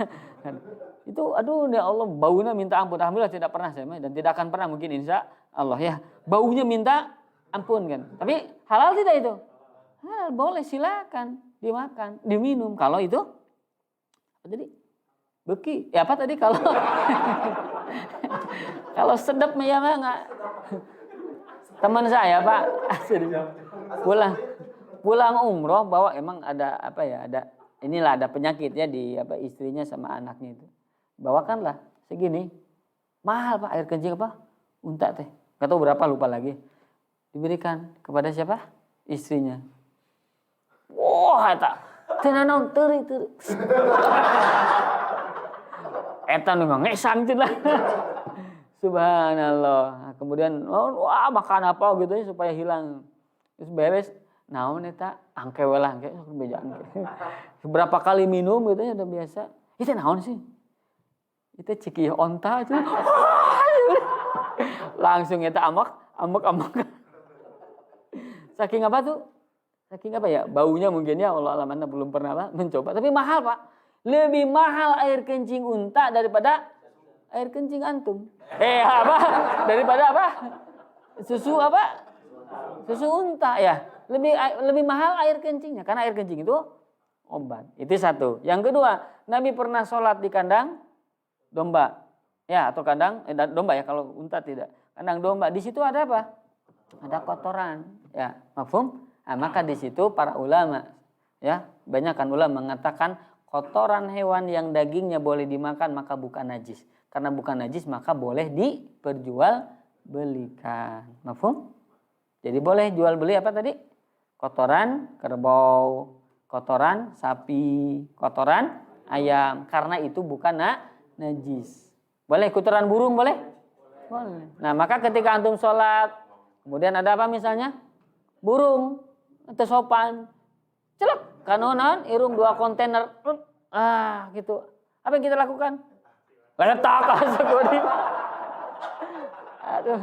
Itu aduh ya Allah baunya minta ampun. Alhamdulillah tidak pernah saya dan tidak akan pernah mungkin insya Allah ya. Baunya minta ampun kan. Tapi halal tidak itu? Halal, boleh silakan dimakan, diminum. Kalau itu jadi beki. Ya apa tadi kalau kalau sedap ya mah enggak. Teman saya Pak pulang umroh bawa emang ada apa ya, ada inilah ada penyakit ya di apa istrinya sama anaknya itu. Bawakanlah segini. Mahal Pak air kencing apa? Unta teh. Enggak tahu berapa lupa lagi. Diberikan kepada siapa? Istrinya. Wah, eta teu naon teureuk. Eta nu ngesan lah. Subhanallah. Nah, kemudian wah makan apa gitu ya supaya hilang. Terus beres naon eta angke we lah angke bejaan. Seberapa kali minum gitu ya udah biasa. Itu naon sih? Itu ciki onta aja. Langsung eta amak. Saking apa tuh? Saking apa ya? Baunya mungkin ya Allah alam anda belum pernah mencoba. Tapi mahal Pak. Lebih mahal air kencing unta daripada air kencing antum. Apa? Daripada apa? Susu apa? Susu unta ya. Lebih mahal air kencingnya. Karena air kencing itu obat. Itu satu. Yang kedua, Nabi pernah sholat di kandang domba. Ya atau kandang domba ya kalau unta tidak. Kandang domba. Di situ ada apa? Ada kotoran. Ya, mafhum? Nah, maka di situ para ulama ya, banyak kan ulama mengatakan kotoran hewan yang dagingnya boleh dimakan maka bukan najis. Karena bukan najis maka boleh diperjualbelikan. Mafhum? Jadi boleh jual beli apa tadi? Kotoran kerbau, kotoran sapi, kotoran ayam. Karena itu bukan najis. Boleh kotoran burung boleh? Boleh. Nah maka ketika antum sholat, kemudian ada apa misalnya? Burung atau sopan. Celek. Kanonan irung 2 kontainer. Gitu. Apa yang kita lakukan? Letak aja godi. Aduh.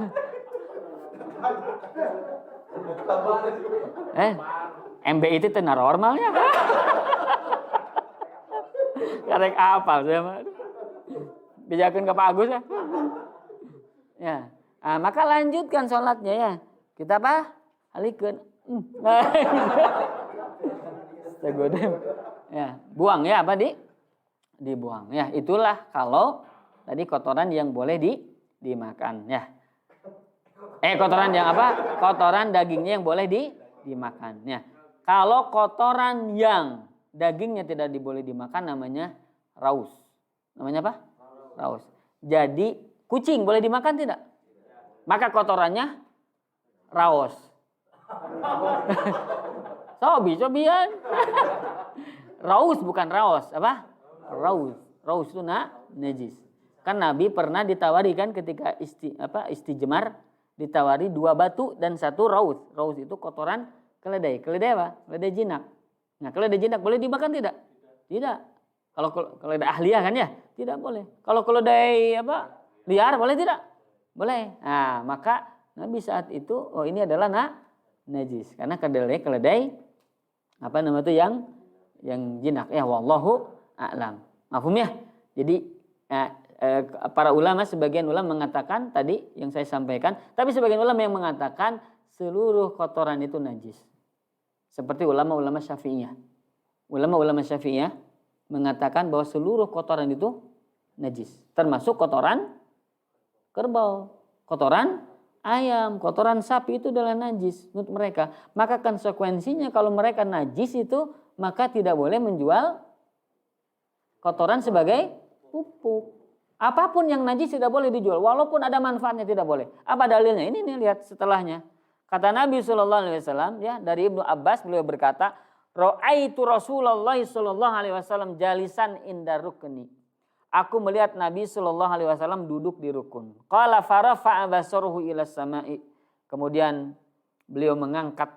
MBI itu tenar normalnya. Karek apal saya mah. Dijakeun ka Pak Agus ya. Ya. Nah, maka lanjutkan sholatnya ya. Kita apa? Alikeun. Tegodem. Ya, buang ya apa dibuang. Ya, itulah kalau tadi kotoran yang boleh dimakan ya. Kotoran yang apa? Kotoran dagingnya yang boleh dimakan ya. Kalau kotoran yang dagingnya tidak boleh dimakan namanya raus. Namanya apa? Raus. Jadi kucing boleh dimakan tidak? Maka kotorannya raus. Cobian. Raus bukan raos, apa? Raus. Raus itu najis. Kan Nabi pernah ditawari kan ketika istijmar ditawari 2 batu dan 1 raus. Raus itu kotoran keledai. Keledai apa? Keledai jinak. Nah, keledai jinak boleh dimakan tidak? Tidak. Kalau keledai ahliah kan ya? Tidak boleh. Kalau keledai apa? Liar boleh tidak? Boleh. Nah, maka Nabi saat itu ini adalah najis karena keledai apa nama itu yang jinak ya wallahu a'lam. Mafhum ya? Jadi para ulama sebagian ulama mengatakan tadi yang saya sampaikan, tapi sebagian ulama yang mengatakan seluruh kotoran itu najis. Seperti ulama-ulama Syafi'iyah. Ulama-ulama Syafi'iyah mengatakan bahwa seluruh kotoran itu najis, termasuk kotoran kerbau, kotoran ayam, kotoran sapi itu adalah najis menurut mereka. Maka konsekuensinya kalau mereka najis itu, maka tidak boleh menjual kotoran sebagai pupuk. Apapun yang najis tidak boleh dijual, walaupun ada manfaatnya tidak boleh. Apa dalilnya? Ini nih lihat setelahnya. Kata Nabi SAW ya dari Ibnu Abbas beliau berkata, Ra'aitu Rasulullah SAW jalisan inda rukni. Aku melihat Nabi SAW duduk di rukun. Qala farafa'a basaruhu ila sama'i. Kemudian beliau mengangkat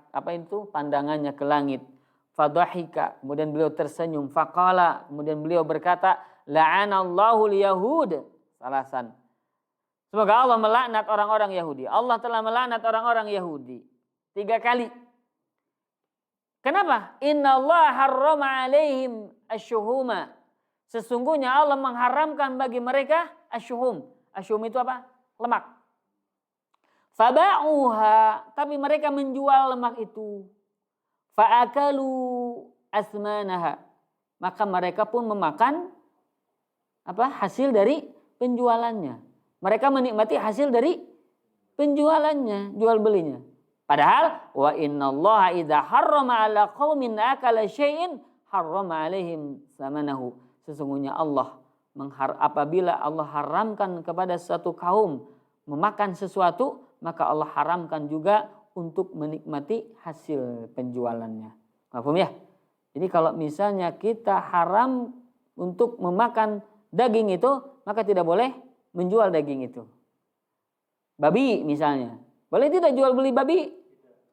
pandangannya ke langit. Fadhahika. Kemudian beliau tersenyum. Faqala. Kemudian beliau berkata, la'anallahu liyahud. Salasan. Semoga Allah melaknat orang-orang Yahudi. Allah telah melaknat orang-orang Yahudi 3 kali. Kenapa? Inna Allah harrama alaihim asyuhuma. Sesungguhnya Allah mengharamkan bagi mereka asyuhum. Asyuhum itu apa? Lemak. Faba'uha, tapi mereka menjual lemak itu. Fa'akalu asmanaha. Maka mereka pun memakan hasil dari penjualannya. Mereka menikmati hasil dari penjualannya, jual belinya. Padahal wa innallaha idza harrama 'ala qaumin akala syai'in harrama 'alaihim samanahu. Sesungguhnya Allah apabila Allah haramkan kepada satu kaum memakan sesuatu, maka Allah haramkan juga untuk menikmati hasil penjualannya. Paham ya? Jadi kalau misalnya kita haram untuk memakan daging itu, maka tidak boleh menjual daging itu. Babi misalnya, boleh tidak jual beli babi?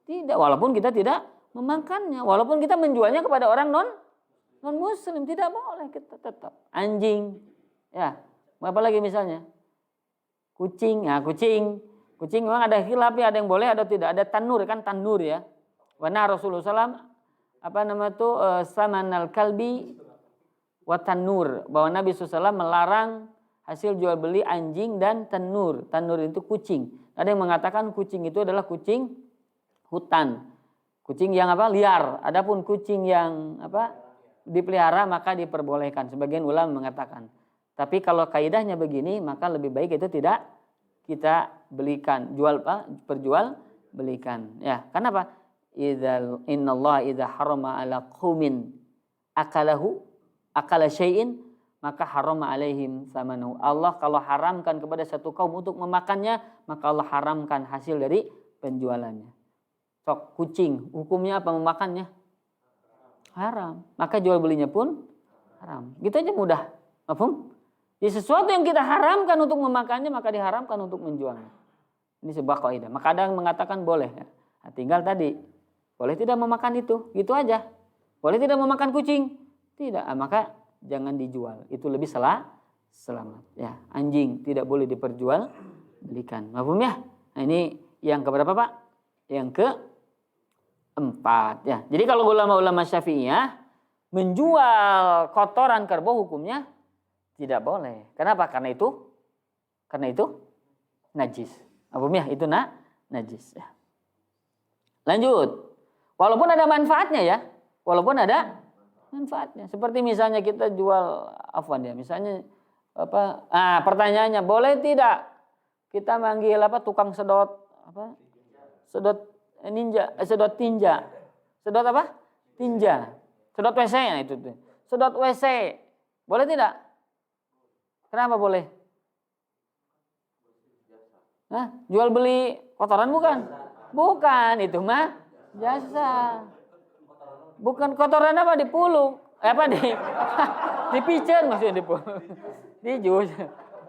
Tidak, walaupun kita tidak memakannya, walaupun kita menjualnya kepada orang non muslim, tidak boleh kita tetap. Anjing, ya, apa lagi misalnya? Kucing, kucing memang ada khilaf ya, ada yang boleh, ada tidak. Ada tanur ya. Wana Rasulullah SAW samanal kalbi wa tanur, bahwa Nabi SAW melarang hasil jual beli anjing dan tanur. Tanur itu kucing. Ada yang mengatakan kucing itu adalah kucing hutan, kucing yang liar. Adapun kucing yang dipelihara maka diperbolehkan. Sebagian ulama mengatakan. Tapi kalau kaidahnya begini, maka lebih baik itu tidak kita belikan, perjual belikan. Ya, kenapa? Innallaha idza harama ala qaumin akala syai'in maka harama alaihim samanahu. Allah kalau haramkan kepada satu kaum untuk memakannya, maka Allah haramkan hasil dari penjualannya. Sok kucing, hukumnya apa memakannya? Haram. Maka jual belinya pun haram. Gitu aja mudah. Paham? Jadi sesuatu yang kita haramkan untuk memakannya, maka diharamkan untuk menjualnya. Ini sebuah kaidah. Maka ada yang mengatakan boleh. Nah, tinggal tadi, boleh tidak memakan itu? Gitu aja. Boleh tidak memakan kucing? Tidak. Maka jangan dijual. Itu lebih selamat. Ya, anjing tidak boleh diperjual belikan. Paham ya? Nah, ini yang keberapa, Pak? Yang keempat. Ya. Jadi kalau ulama-ulama Syafi'iyah menjual kotoran kerbau hukumnya tidak boleh. Kenapa? Karena itu najis. Paham ya? Itu najis. Ya. Lanjut. Walaupun ada manfaatnya ya. Walaupun ada manfaatnya. Seperti misalnya kita jual misalnya pertanyaannya, boleh tidak kita manggil tukang sedot sedot tinja. Sedot apa? Tinja. Sedot WC itu. Sedot WC. Boleh tidak? Kenapa boleh? Jual beli kotoran bukan? Bukan, itu mah jasa. Bukan kotoran dipuluk. Dipicen maksudnya dipuluk. Dijus.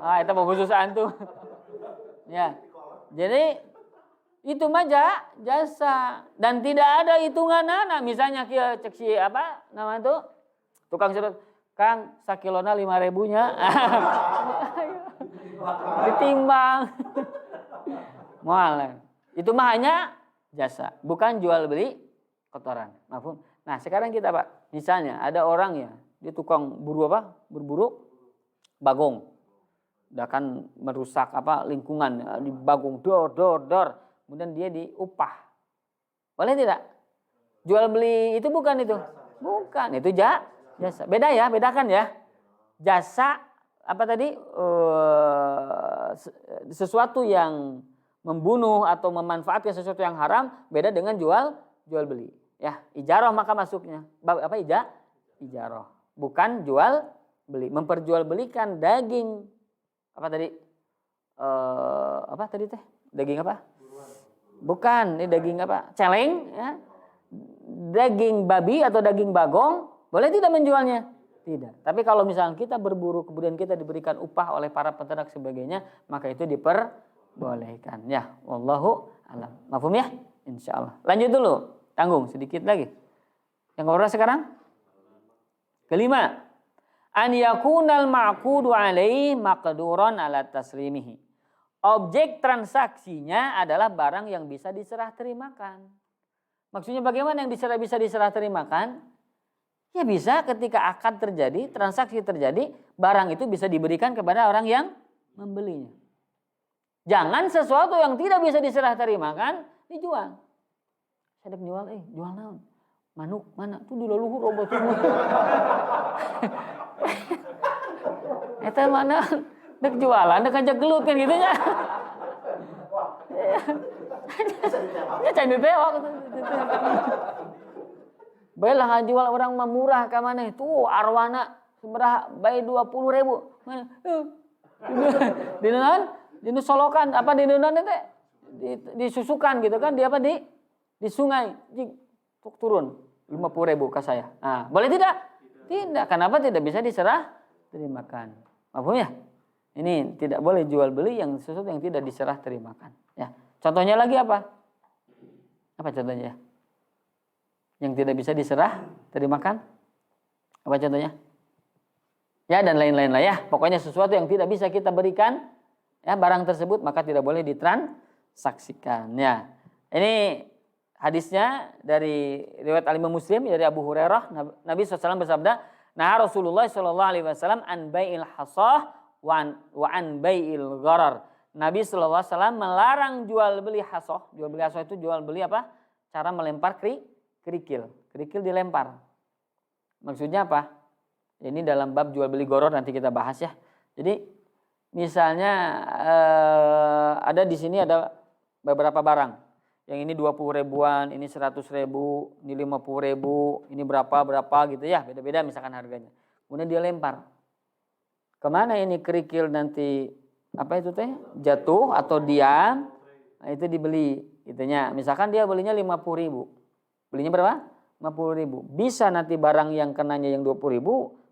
Itu mau khusus antum. Ya. Jadi itu mah jasa dan tidak ada hitungan misalnya kia cek si tukang sedot, Kang, sakilona 5.000-nya. Ditimbang. Mual. Itu mah hanya jasa, bukan jual beli kotoran. Maafun. Nah, sekarang kita, Pak, misalnya ada orang ya, dia tukang berburu bagong. Udah kan merusak lingkungan, di bagong dor. Kemudian dia diupah. Boleh tidak? Jual beli itu bukan itu. Bukan, itu jasa. Beda ya, bedakan ya. Jasa sesuatu yang membunuh atau memanfaatkan sesuatu yang haram beda dengan jual beli. Ya, ijarah maka masuknya. Ijarah. Bukan jual beli. Memperjualbelikan daging Daging apa? Bukan, ini daging celeng ya. Daging babi atau daging bagong boleh tidak menjualnya? Tidak. Tapi kalau misalnya kita berburu kemudian kita diberikan upah oleh para peternak sebagainya, maka itu diperbolehkan. Ya, wallahu a'lam. Mafhum ya? Insyaallah. Lanjut dulu. Tanggung sedikit lagi. Yang keberapa sekarang? Kelima. An yakunal ma'qudu alaihi maqduran ala taslimihi. Objek transaksinya adalah barang yang bisa diserah terimakan. Maksudnya bagaimana yang bisa diserah terimakan? Ya bisa ketika akad terjadi, transaksi terjadi, barang itu bisa diberikan kepada orang yang membelinya. Jangan sesuatu yang tidak bisa diserah terimakan dijual. Saya jual, jual naon? Manuk mana? Tuh di leluhur obat semua. Eta mana? Dek jualan, dek aja gelut kan gitu ya. Ya candi tewak. Baiklah jual orang mah murah ka maneh. Tuh arwana sabaraha bae 20.000. Mana? Dinu solokan apa di dunan teh? Disusukan gitu kan, di apa di sungai. Turun 50.000 ke saya. Nah, boleh tidak? Tidak. Kenapa tidak bisa diserah terimakan? Paham ya? Ini tidak boleh jual beli yang sesuatu yang tidak diserah terimakan. Ya. Contohnya lagi apa? Apa contohnya? Yang tidak bisa diserah terimakan? Apa contohnya? Ya dan lain-lain lah ya. Pokoknya sesuatu yang tidak bisa kita berikan ya barang tersebut maka tidak boleh ditransaksikan. Ya. Ini hadisnya dari riwayat Al-Imam Muslim dari Abu Hurairah. Nabi SAW bersabda, "Nah Rasulullah SAW an bai'il hasah wa an bai'il gharar." Nabi SAW melarang jual beli hasah. Jual beli hasah itu jual beli apa? Cara melempar kerikil. Kerikil dilempar. Maksudnya apa? Ini dalam bab jual beli gharar nanti kita bahas ya. Jadi misalnya ada di sini ada beberapa barang. Yang ini 20.000-an, ini 100.000, ini 50.000, ini berapa gitu ya. Beda-beda misalkan harganya. Kemudian dia lempar. Kemana ini kerikil nanti apa itu teh? Jatuh atau diam. Nah, itu dibeli. Itunya. Misalkan dia belinya 50.000. Belinya berapa? 50.000. Bisa nanti barang yang kenanya yang 20.000,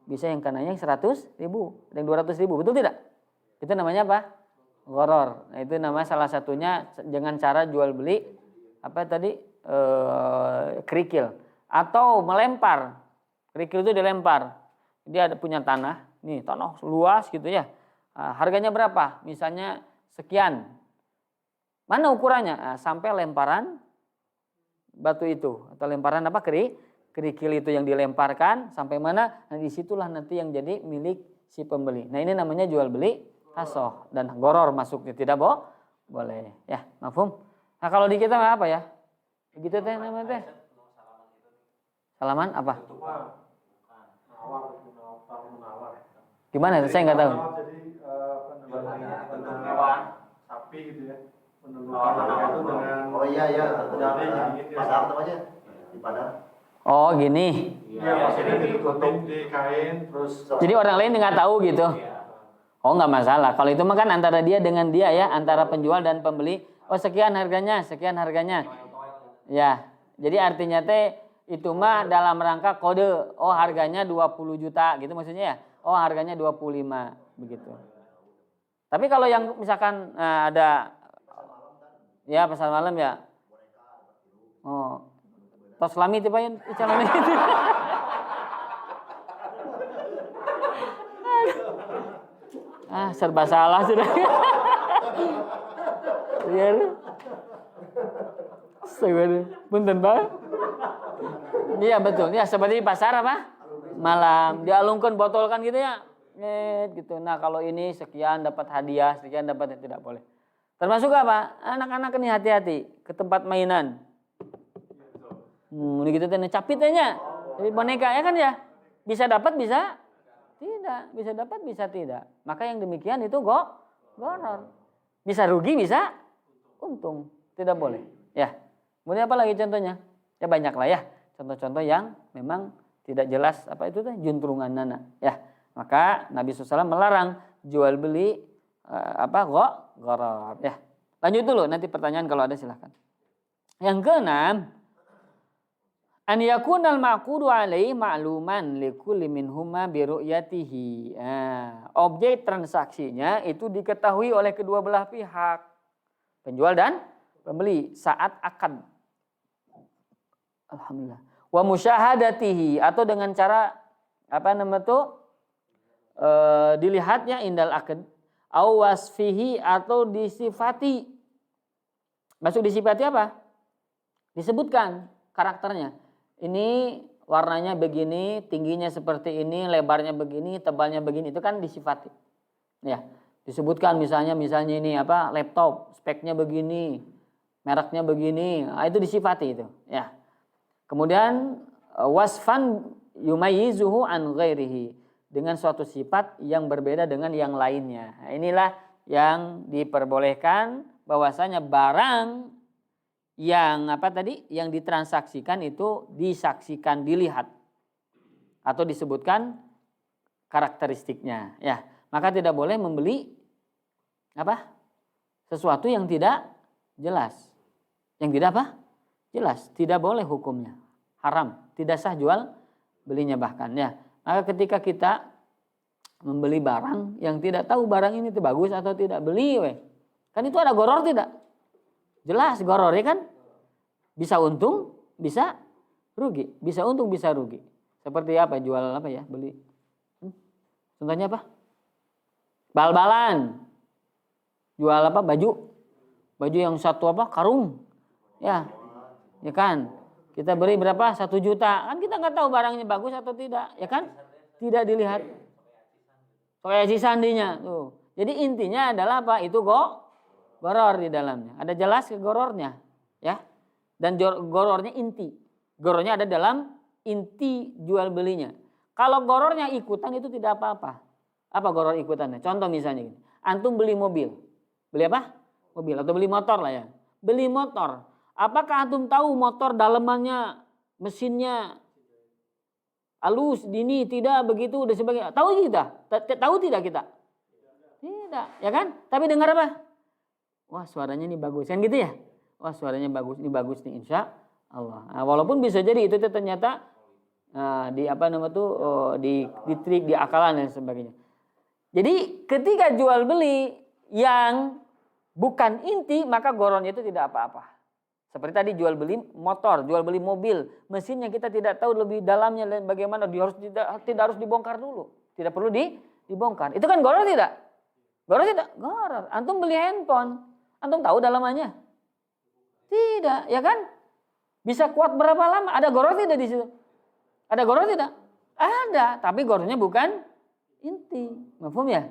bisa yang kenanya yang 100.000, yang 200.000. Betul tidak? Itu namanya apa? Gharar. Nah, itu nama salah satunya dengan cara jual beli apa tadi? Kerikil atau melempar. Kerikil itu dilempar. Dia ada punya tanah, nih tanah luas gitu ya. Nah, harganya berapa? Misalnya sekian. Mana ukurannya? Nah, sampai lemparan batu itu atau lemparan apa kerikil itu yang dilemparkan sampai mana? Nah, disitulah nanti yang jadi milik si pembeli. Nah, ini namanya jual beli hasoh dan gharar masuknya tidak boleh ya, mafhum. Nah, kalau di kita apa ya? Begitu teh namanya teh. Salaman apa? Gimana itu? Saya nggak tahu. Jadi bentuk hewan sapi gitu ya. Menentukan itu dengan jari gitu. Pasar namanya di Padang. Oh gini. Iya, maksudnya ditutup di kain terus. Jadi orang lain nggak tahu gitu. Oh nggak masalah. Kalau itu mah kan antara dia dengan dia ya, antara penjual dan pembeli. Oh sekian harganya, sekian harganya. Ya. Jadi artinya teh itu mah dalam rangka kode. Oh harganya 20 juta gitu maksudnya ya. Oh harganya 25 begitu. Tapi kalau yang misalkan ada ya pasar malam ya. Oh. Tos lami tiba yang calon itu. Serba salah sudah. Iya. Sebenarnya punten Pak. Iya betul. Ya seperti di pasar apa? Malam dialungkan botolkan gitu ya. Gitu. Nah, kalau ini sekian dapat hadiah, sekian dapat tidak boleh. Termasuk apa? Anak-anak ini hati-hati ke tempat mainan. Ini gitu teh capitnya. Jadi boneka ya kan ya. Bisa dapat bisa tidak, bisa dapat bisa tidak. Maka yang demikian itu gharar. Bisa rugi bisa untung. Tidak boleh. Ya. Kemudian apa lagi contohnya? Ya banyak lah ya. Contoh-contoh yang memang tidak jelas apa itu teh juntrungan nana. Ya. Maka Nabi SAW melarang jual beli gharar. Ya. Lanjut dulu nanti pertanyaan kalau ada silahkan. Yang keenam, an yakunal ma'qudu alaihi ma'luman likulli minhuma bi ru'yatihi. Objek transaksinya itu diketahui oleh kedua belah pihak, penjual dan pembeli saat akad. Alhamdulillah. Wa musyahadatihi atau dengan cara dilihatnya indal akad au wasfihi atau disifati. Maksud disifati apa? Disebutkan karakternya. Ini warnanya begini, tingginya seperti ini, lebarnya begini, tebalnya begini, itu kan disifati. Ya, disebutkan misalnya ini apa? Laptop, speknya begini, mereknya begini. Nah, itu disifati itu, ya. Kemudian wasfan yumayyizuhu an ghairihi, dengan suatu sifat yang berbeda dengan yang lainnya. Nah, inilah yang diperbolehkan, bahwasanya barang yang apa tadi yang ditransaksikan itu disaksikan, dilihat atau disebutkan karakteristiknya, ya. Maka tidak boleh membeli apa? Sesuatu yang tidak jelas. Yang tidak apa? Jelas, tidak boleh hukumnya. Haram, tidak sah jual belinya bahkan, ya. Maka ketika kita membeli barang yang tidak tahu barang ini itu bagus atau tidak, beli weh. Kan itu ada goror tidak? Jelas goror ya kan? Bisa untung, bisa rugi. Bisa untung, bisa rugi. Seperti apa? Jual apa ya? Beli. Contohnya apa? Bal-balan. Jual apa? Baju. Baju yang satu apa? Karung. Ya. Ya kan? Kita beri berapa? 1 juta. Kan kita nggak tahu barangnya bagus atau tidak. Ya kan? Tidak dilihat. Kayak si sandinya. Tuh. Jadi intinya adalah apa? Itu goror di dalamnya. Ada jelas ke gorornya, ya. Dan gorornya inti. Gorornya ada dalam inti jual belinya. Kalau gorornya ikutan itu tidak apa-apa. Apa goror ikutannya? Contoh misalnya gini. Antum beli mobil. Beli apa? Mobil atau beli motor lah ya. Beli motor. Apakah antum tahu motor dalemannya, mesinnya halus, dini, tidak begitu dan sebagainya? Tahu kita? Tahu tidak kita? Tidak, ya kan? Tapi dengar apa? Wah, suaranya ini bagus, kan gitu ya? Wah, suaranya bagus, ini bagus nih, insya Allah. Nah, walaupun bisa jadi itu ternyata di apa namanya tuh di trik, di akalan dan sebagainya. Jadi ketika jual beli yang bukan inti, maka gorornya itu tidak apa-apa. Seperti tadi jual beli motor, jual beli mobil, mesinnya kita tidak tahu lebih dalamnya bagaimana, tidak harus dibongkar dulu, tidak perlu dibongkar. Itu kan goror tidak? Goror tidak? Goror. Antum beli handphone. Antum tahu dalamannya? Tidak, ya kan? Bisa kuat berapa lama? Ada goror tidak di situ? Ada goror tidak? Ada, tapi gorornya bukan inti. Mafhum ya?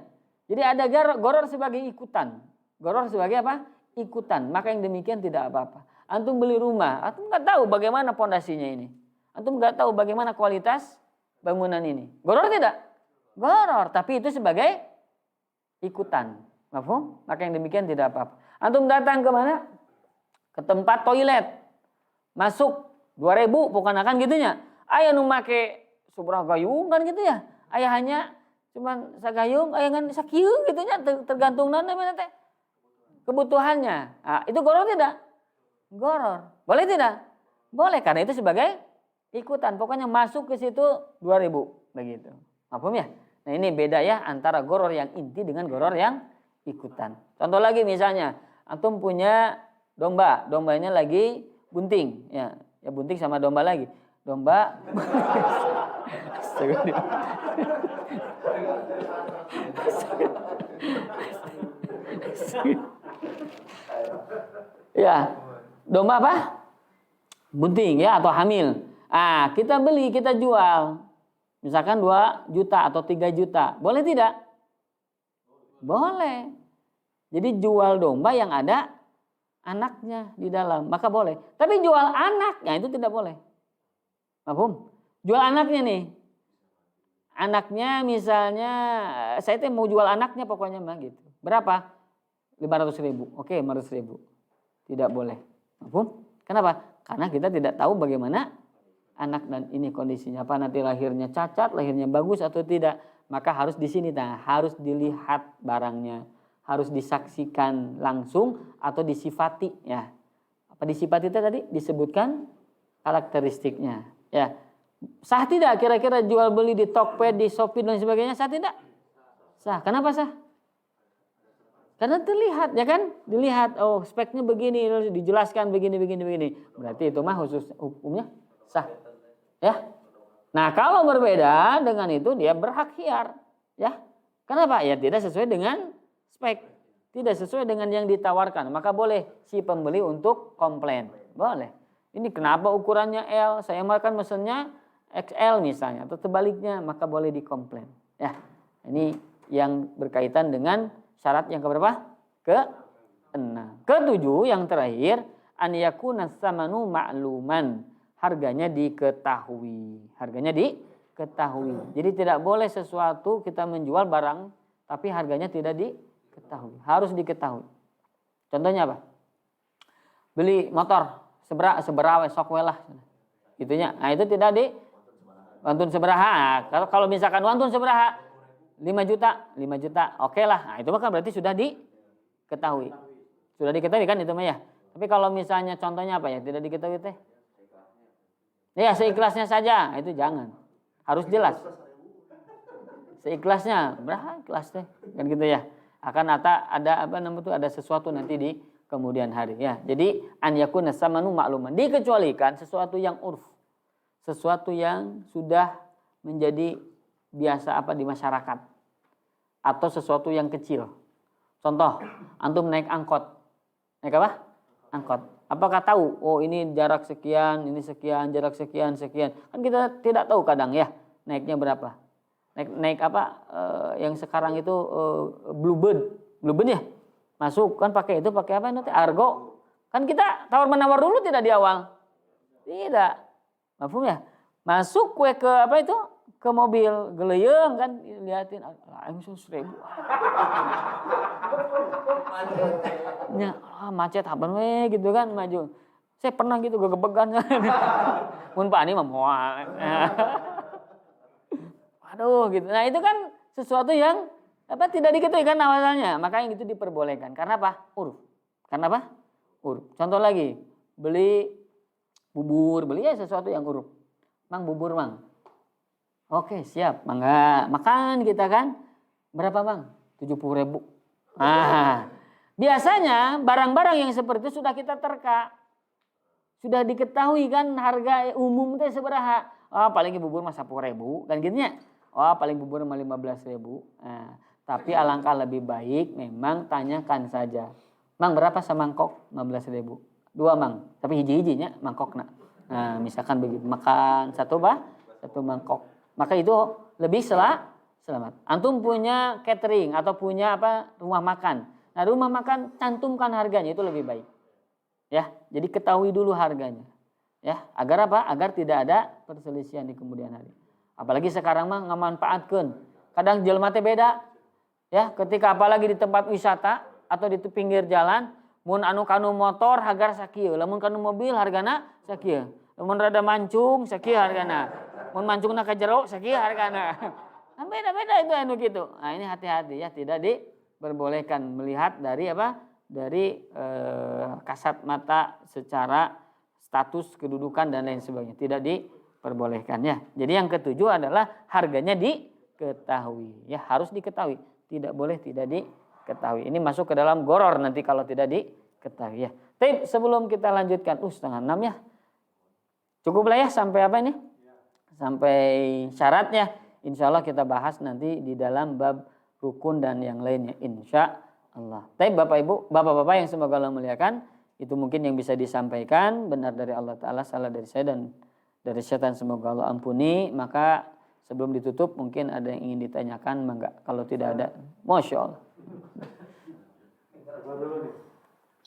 Jadi ada goror sebagai ikutan. Goror sebagai apa? Ikutan. Maka yang demikian tidak apa-apa. Antum beli rumah, antum nggak tahu bagaimana pondasinya ini. Antum nggak tahu bagaimana kualitas bangunan ini. Goror tidak? Goror, tapi itu sebagai ikutan. Mafhum? Maka yang demikian tidak apa-apa. Antum datang ke mana? Ke tempat toilet. Masuk 2.000 pokoknya kan gitunya. Aya nu make subrah gayung kan gitu ya. Aya hanya cuman sagayung, aya ngan sakieu gitunya tergantung namanya teh. Kebutuhannya. Nah, itu goror tidak? Goror. Boleh tidak? Boleh, karena itu sebagai ikutan. Pokoknya masuk ke situ 2.000 begitu. Paham ya? Nah, ini beda ya antara goror yang inti dengan goror yang ikutan. Contoh lagi misalnya, antum punya domba, dombanya lagi bunting, ya bunting sama domba lagi, domba. Ya, domba apa? Bunting ya atau hamil. Ah, kita beli, kita jual. Misalkan 2 juta atau 3 juta. Boleh tidak? Boleh. Jadi jual domba yang ada anaknya di dalam, maka boleh. Tapi jual anaknya itu tidak boleh. Paham? Jual anaknya nih. Anaknya misalnya, saya tuh mau jual anaknya pokoknya mah gitu. Berapa? 500.000. Oke, 500.000. Tidak boleh. Paham? Kenapa? Karena kita tidak tahu bagaimana anak dan ini kondisinya apa, nanti lahirnya cacat, lahirnya bagus atau tidak. Maka harus di sini, harus dilihat barangnya, harus disaksikan langsung atau disifati ya. Apa disifati itu tadi? Disebutkan karakteristiknya ya. Sah tidak kira-kira jual beli di Tokped, di Shopee dan sebagainya? Sah tidak? Sah. Kenapa sah? Karena terlihat ya kan, dilihat oh speknya begini, dijelaskan begini. Berarti itu mah khusus hukumnya sah. Ya. Nah, kalau berbeda dengan itu dia berhak khiyar, ya. Kenapa? Ya tidak sesuai dengan spek, tidak sesuai dengan yang ditawarkan, maka boleh si pembeli untuk komplain. Boleh. Ini kenapa ukurannya L? Saya makan mesennya XL misalnya atau sebaliknya, maka boleh dikomplain. Ya, ini yang berkaitan dengan syarat yang keberapa? Ke-6. Ke-7 yang terakhir, an yakuna tsamanu ma'luman. Harganya diketahui. Harganya diketahui. Jadi tidak boleh sesuatu kita menjual barang tapi harganya tidak diketahui. Harus diketahui. Contohnya apa? Beli motor seberawe sok we lah. Gitunya. Nah, itu tidak di wantun seberaha. Kalau misalkan wantun seberaha 5 juta. Oke lah. Nah, itu maka berarti sudah diketahui. Sudah diketahui kan itu mah ya. Tapi kalau misalnya contohnya apa ya? Tidak diketahui teh. Ya, seikhlasnya saja. Itu jangan. Harus jelas. Seikhlasnya. Berapa ikhlas teh? Kan gitu ya. Akan ada apa namanya itu, ada sesuatu nanti di kemudian hari ya. Jadi an yakuna tsamanu ma'luman. Dikecualikan sesuatu yang urf. Sesuatu yang sudah menjadi biasa apa di masyarakat. Atau sesuatu yang kecil. Contoh, antum naik angkot. Naik apa? Angkot. Apakah tahu? Oh, ini jarak sekian, ini sekian, jarak sekian. Kan kita tidak tahu kadang ya naiknya berapa. Naik apa? Yang sekarang itu Bluebird ya. Masuk kan pakai apa nanti? Argo. Kan kita tawar menawar dulu tidak di awal. Tidak. Mafhum ya? Masuk kue ke apa itu? Ke mobil geleyeng kan liatin aing 100.000. Ya, macet haban we gitu kan maju. Saya pernah gitu gegebegan. Mun Pak Ani mah moal. Aduh gitu. Nah, itu kan sesuatu yang apa tidak diketahui kan awalnya. Maka yang itu diperbolehkan. Karena apa? Uruf. Karena apa? Uruf. Contoh lagi, beli bubur, beli ya sesuatu yang uruf. Mang bubur, Mang. Oke, siap. Mangga makan kita kan. Berapa, Bang? 70.000. Nah, biasanya barang-barang yang seperti itu sudah kita terka. Sudah diketahui kan harga umum itu seberapa. Oh, paling bubur mah 10.000 kan gitu ya. Oh, paling bubur mah 15.000. Nah, tapi alangkah lebih baik memang tanyakan saja. Mang berapa semangkok? 15.000. 2, Mang. Tapi hiji-hijinya mangkokna. Nah, misalkan begitu makan satu mangkok. Maka itu lebih selamat. Antum punya catering atau punya apa rumah makan. Nah, rumah makan cantumkan harganya itu lebih baik. Ya, jadi ketahui dulu harganya. Ya, agar apa? Agar tidak ada perselisihan di kemudian hari. Apalagi sekarang mah ngamanfaatkeun. Kadang jelema teh beda. Ya, ketika apalagi di tempat wisata atau di pinggir jalan, mun anu kanu motor harga sakieu, lamun kanu mobil hargana sakieu. Lamun rada mancung sakieu hargana. Mun mancungna ka jero sakieu hargana. Kan beda-beda itu anu gitu. Nah, ini hati-hati ya, tidak diperbolehkan melihat dari apa? Dari kasat mata secara status kedudukan dan lain sebagainya. Tidak diperbolehkan ya. Jadi yang ketujuh adalah harganya diketahui. Ya, harus diketahui. Tidak boleh tidak diketahui. Ini masuk ke dalam goror nanti kalau tidak diketahui ya. Tapi sebelum kita lanjutkan, 5:30 ya. Cukup lah ya sampai apa ini? Sampai syaratnya. Insya Allah kita bahas nanti di dalam bab rukun dan yang lainnya. Insya Allah. Tapi bapak-bapak yang semoga Allah muliakan. Itu mungkin yang bisa disampaikan. Benar dari Allah Ta'ala, salah dari saya dan dari syaitan. Semoga Allah ampuni. Maka sebelum ditutup mungkin ada yang ingin ditanyakan. Mangga. Kalau tidak ada. Masya Allah.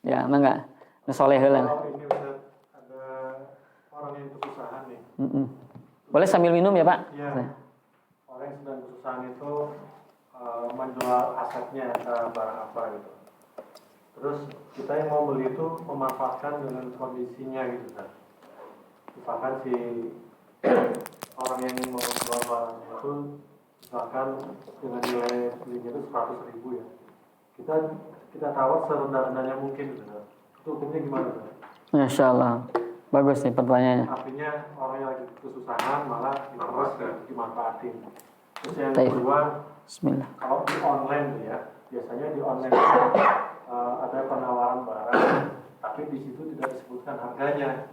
Ya, mangga. Nesoleh heula. Kalau ini ada orang yang kesusahan nih. Boleh sambil minum ya Pak? Iya. Orang yang sedang kesusahan itu menjual asetnya barang apa gitu. Terus kita yang mau beli itu memanfaatkan dengan kondisinya gitu kan. Misalkan si orang yang mau jual barang itu misalkan dengan nilai belinya itu 100.000 ya. Kita tawar serendah-rendahnya mungkin gitu kan. Itu hukumnya gimana kan? Masya Allah. Bagus nih pertanyaannya. Artinya orang yang lagi kesusahan malah dimanfaatin. Terus yang kedua, Bismillah. kalau di online tuh ya, biasanya di online ada penawaran barang, tapi di situ tidak disebutkan harganya.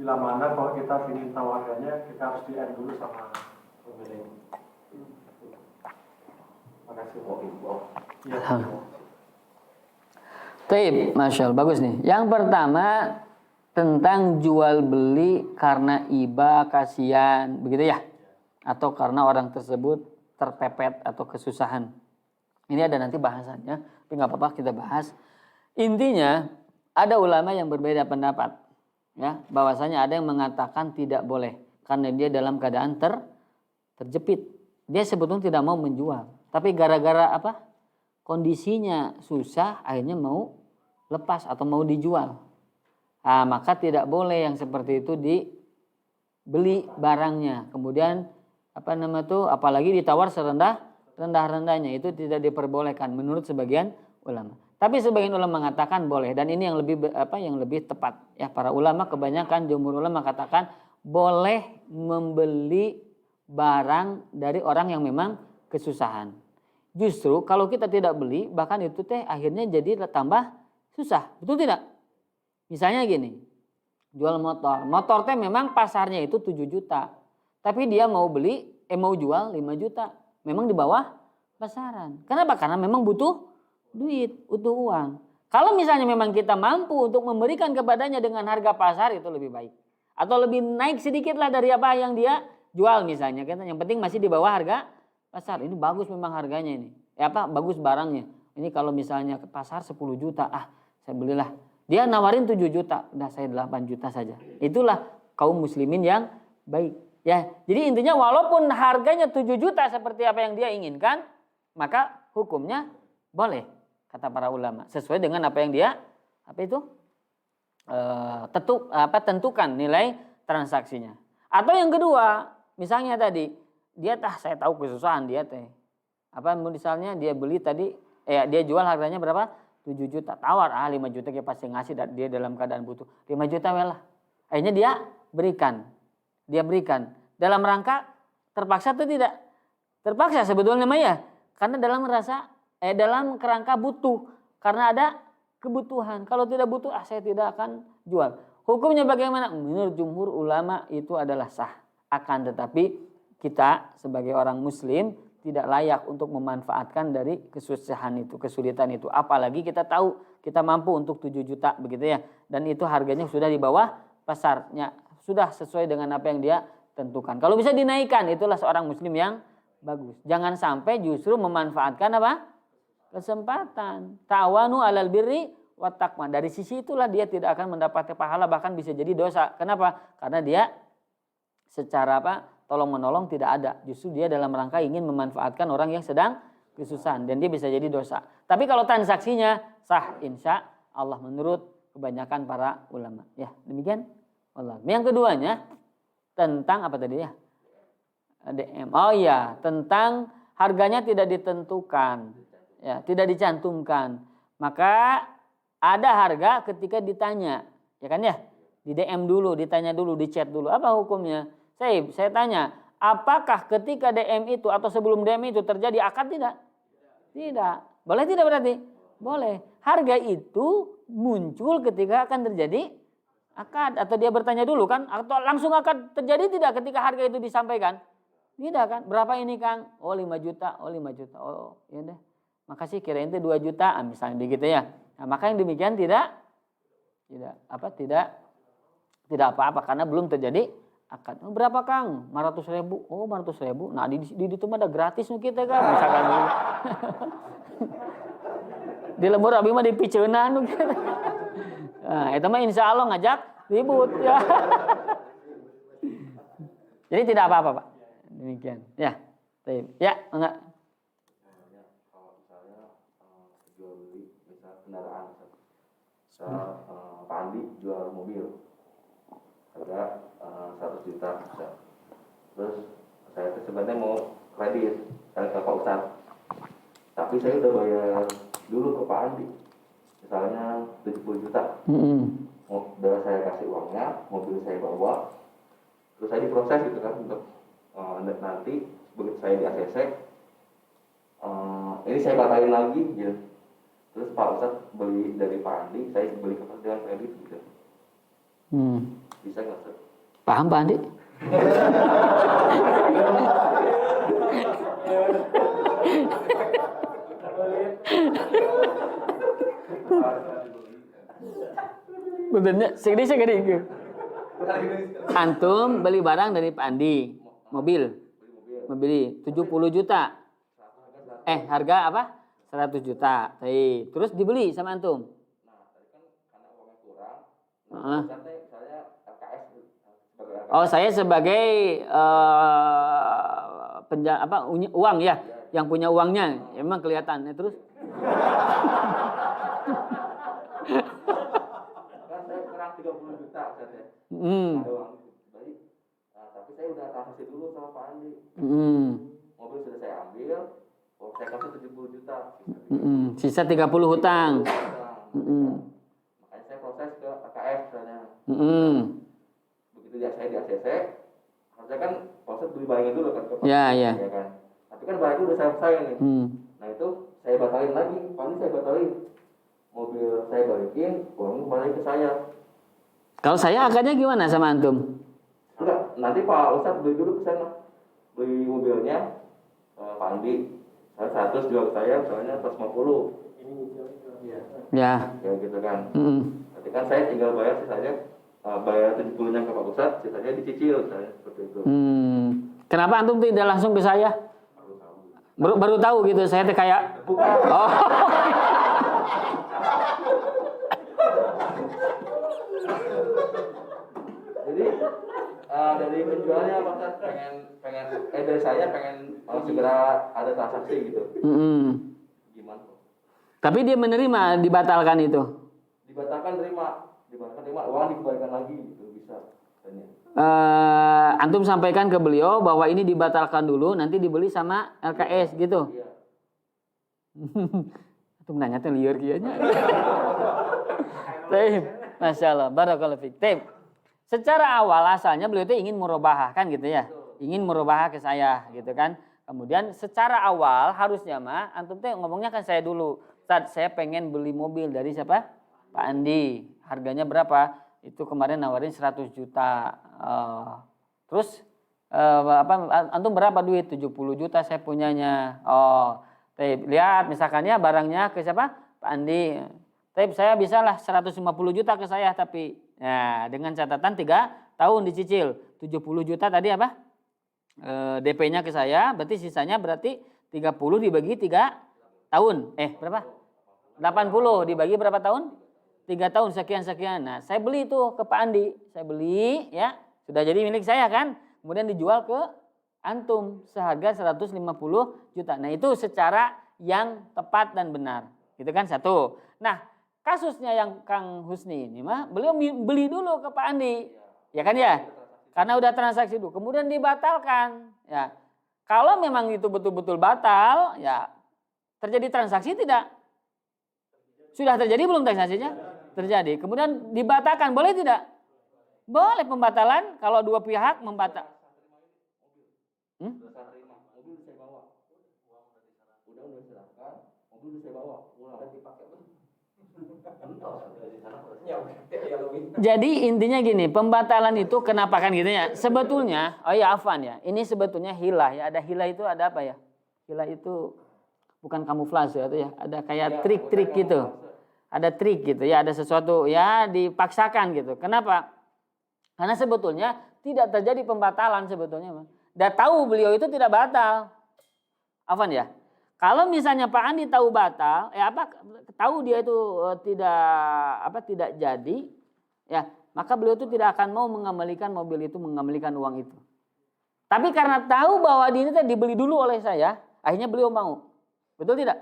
Bila mana kalau kita ingin tahu harganya, kita harus di-add dulu sama pemilik. Makasih. Ya. Taib, Masya Allah, bagus nih. Yang pertama, tentang jual beli karena iba, kasihan, begitu ya? Atau karena orang tersebut terpepet atau kesusahan. Ini ada nanti bahasannya, tapi nggak apa-apa kita bahas. Intinya ada ulama yang berbeda pendapat, ya, bahwasanya ada yang mengatakan tidak boleh karena dia dalam keadaan terjepit. Dia sebetulnya tidak mau menjual, tapi gara-gara apa? Kondisinya susah, akhirnya mau lepas atau mau dijual. Nah, maka tidak boleh yang seperti itu dibeli barangnya. Kemudian apalagi ditawar rendah-rendahnya, itu tidak diperbolehkan menurut sebagian ulama. Tapi sebagian ulama mengatakan boleh, dan ini yang lebih tepat ya. Para ulama kebanyakan jumhur ulama katakan boleh membeli barang dari orang yang memang kesusahan. Justru kalau kita tidak beli, bahkan itu akhirnya jadi tambah susah, betul tidak? Misalnya gini, jual motor memang pasarnya itu 7 juta. Tapi dia mau jual 5 juta. Memang di bawah pasaran. Kenapa? Karena memang butuh duit, butuh uang. Kalau misalnya memang kita mampu untuk memberikan kepadanya dengan harga pasar, itu lebih baik. Atau lebih naik sedikit lah dari apa yang dia jual misalnya. Yang penting masih di bawah harga pasar. Ini bagus memang harganya ini. Bagus barangnya. Ini kalau misalnya ke pasar 10 juta, saya belilah. Dia nawarin 7 juta, udah saya 8 juta saja. Itulah kaum muslimin yang baik. Ya, jadi intinya walaupun harganya 7 juta seperti apa yang dia inginkan, maka hukumnya boleh, kata para ulama, sesuai dengan apa yang dia tentukan nilai transaksinya. Atau yang kedua, misalnya tadi dia saya tahu kesusahan dia misalnya dia beli tadi dia jual harganya berapa? 7 juta, tawar 5 juta dia pasti ngasih, dia dalam keadaan butuh 5 juta lah. Akhirnya dia berikan dalam rangka terpaksa atau tidak? Terpaksa sebetulnya ya, karena dalam kerangka butuh, karena ada kebutuhan. Kalau tidak butuh, saya tidak akan jual. Hukumnya bagaimana? Menurut jumhur ulama itu adalah sah. Akan tetapi kita sebagai orang muslim tidak layak untuk memanfaatkan dari kesulitan itu. Apalagi kita tahu kita mampu untuk 7 juta begitu ya. Dan itu harganya sudah di bawah pasarnya. Sudah sesuai dengan apa yang dia tentukan. Kalau bisa dinaikkan, itulah seorang muslim yang bagus. Jangan sampai justru memanfaatkan kesempatan. Ta'awanu 'alal birri wat taqwa. Dari sisi itulah dia tidak akan mendapatkan pahala, bahkan bisa jadi dosa. Kenapa? Karena dia secara tolong menolong tidak ada. Justru dia dalam rangka ingin memanfaatkan orang yang sedang kesusahan, dan dia bisa jadi dosa. Tapi kalau transaksinya sah, insya Allah menurut kebanyakan para ulama. Ya, demikian. Allah. Yang keduanya tentang apa tadi ya? DM. Tentang harganya tidak ditentukan. Ya, tidak dicantumkan. Maka ada harga ketika ditanya, ya kan ya? Di DM dulu, ditanya dulu, di chat dulu. Apa hukumnya? Saya tanya, apakah ketika DM itu atau sebelum DM itu terjadi akad tidak? Tidak. Boleh tidak berarti? Boleh. Harga itu muncul ketika akan terjadi akad, atau dia bertanya dulu kan, atau langsung akad terjadi tidak ketika harga itu disampaikan? Tidak kan? Berapa ini Kang? 5 juta. 5 juta. Ya deh. Makasih, kirain itu 2 juta misalnya begitu ya. Nah, maka yang demikian tidak apa-apa karena belum terjadi akad. Berapa Kang? 500.000. 500.000. Nah, di itu mah ada gratis kita kan, misalkan gitu. Di lembur abi mah dipiceunan gitu. Nah, itu mah insya Allah ngajak ribut ya. Jadi tidak apa-apa Pak. Demikian. Ya. Ya, enggak. Kalau misalnya jual beli, misal kendaraan, Pak Andi jual mobil, harga 100 juta. Terus saya sebenarnya mau kredit, saya ke Pak Ustadz. Tapi saya udah bayar dulu ke Pak Andi, misalnya 70 juta. Udah saya kasih uangnya, mobil saya bawa, terus saya diproses gitu kan untuk nanti begitu saya di ACC, ini saya batalin lagi gitu. Terus Pak Ustadz beli dari Pak Andi, saya beli dengan kredit gitu. Bisa nggak Ustadz? Paham Pak Andi? Betulnya segede. Antum beli barang dari Pak Andi, mobil 70 juta. Harga apa? 100 juta. Terus dibeli sama antum. Nah, tadi kan karena uangnya kurang. Heeh. Saya LKS sebagai LKS. Oh, saya sebagai uang ya, yang punya uangnya. Emang kelihatan. Terus Kan saya kurang 30 juta saja. Ada uang baik. Nah, tapi saya udah transaksi dulu sama Pak Andi. Mobil sudah saya ambil, saya kasih 70 juta. Sisa 30 hutang. Makanya saya proses ke AKS misalnya. Begitu saya di ACC, harusnya kan proses beli barangnya dulu kan ke Ya. Ya kan. Tapi kan barangnya udah saya nih. Nah itu saya batalin lagi, paling saya batalin. Mobil saya balikin, uangnya balik ke saya. Kalau saya akadnya gimana sama antum? Enggak, nanti Pak Ustadz beli dulu ke sana. Beli mobilnya Pak Andi. Saya 100 jual ke saya, misalnya 150. Ya. Ya gitu kan. Nanti kan saya tinggal bayar sisanya, bayar 70-nya ke Pak Ustadz, sisanya dicicil misalnya seperti itu. Kenapa antum tidak langsung ke saya? Baru tahu gitu, saya tuh kayak oh. Jadi dari penjualnya Pak Ustadz pengen dari saya pengen segera ada transaksi gitu. Gimana? Tapi dia menerima dibatalkan itu. Dibatalkan terima, uang dikembalikan lagi gitu bisa. Antum sampaikan ke beliau bahwa ini dibatalkan dulu, nanti dibeli sama LKS gitu. Iya. Antum nanya teh lieur kieu nya. Masya Allah, barakallahu fiik. Secara awal asalnya beliau itu ingin murabahah kan gitu ya. Ingin murabahah ke saya gitu kan. Kemudian secara awal harusnya mah antum teh ngomongnya kan saya dulu. Ustaz, saya pengen beli mobil dari siapa? Pak Andi. Harganya berapa? Itu kemarin nawarin 100 juta. Terus antum berapa duit? 70 juta saya punyanya. Lihat misalkannya barangnya ke siapa? Pak Andi. Saya bisalah 150 juta ke saya tapi dengan catatan 3 tahun dicicil. 70 juta tadi apa? DP-nya ke saya, berarti sisanya berarti 30 dibagi 3 tahun. Berapa? 80 dibagi berapa tahun? 3 tahun sekian. Nah, saya beli itu ke Pak Andi. Saya beli ya, sudah jadi milik saya kan. Kemudian dijual ke antum seharga 150 juta. Nah, itu secara yang tepat dan benar. Gitu kan satu. Nah, kasusnya yang Kang Husni ini mah beliau beli dulu ke Pak Andi. Ya kan ya? Karena udah transaksi dulu. Kemudian dibatalkan. Ya. Kalau memang itu betul-betul batal, ya terjadi transaksi tidak? Sudah terjadi belum transaksinya? Terjadi. Kemudian dibatalkan, boleh tidak? Boleh pembatalan kalau dua pihak membatal. Mobil saya bawa. Udah diserahkan, mobil saya bawa. Udah dipakai. Jadi intinya gini, pembatalan itu kenapa kan gitu ya? Sebetulnya, afwan ya, ini sebetulnya hilah ya. Ada hilah itu ada apa ya? Hilah itu bukan kamuflase atau ya, ada kayak trik-trik gitu. Ada trik gitu ya, ada sesuatu ya dipaksakan gitu. Kenapa? Karena sebetulnya tidak terjadi pembatalan sebetulnya. Dan tahu beliau itu tidak batal. Afwan ya. Kalau misalnya Pak Andi tahu batal, tahu dia itu tidak jadi, ya maka beliau itu tidak akan mau mengembalikan mobil itu, mengembalikan uang itu. Tapi karena tahu bahwa ini dibeli dulu oleh saya, akhirnya beliau mau. Betul tidak?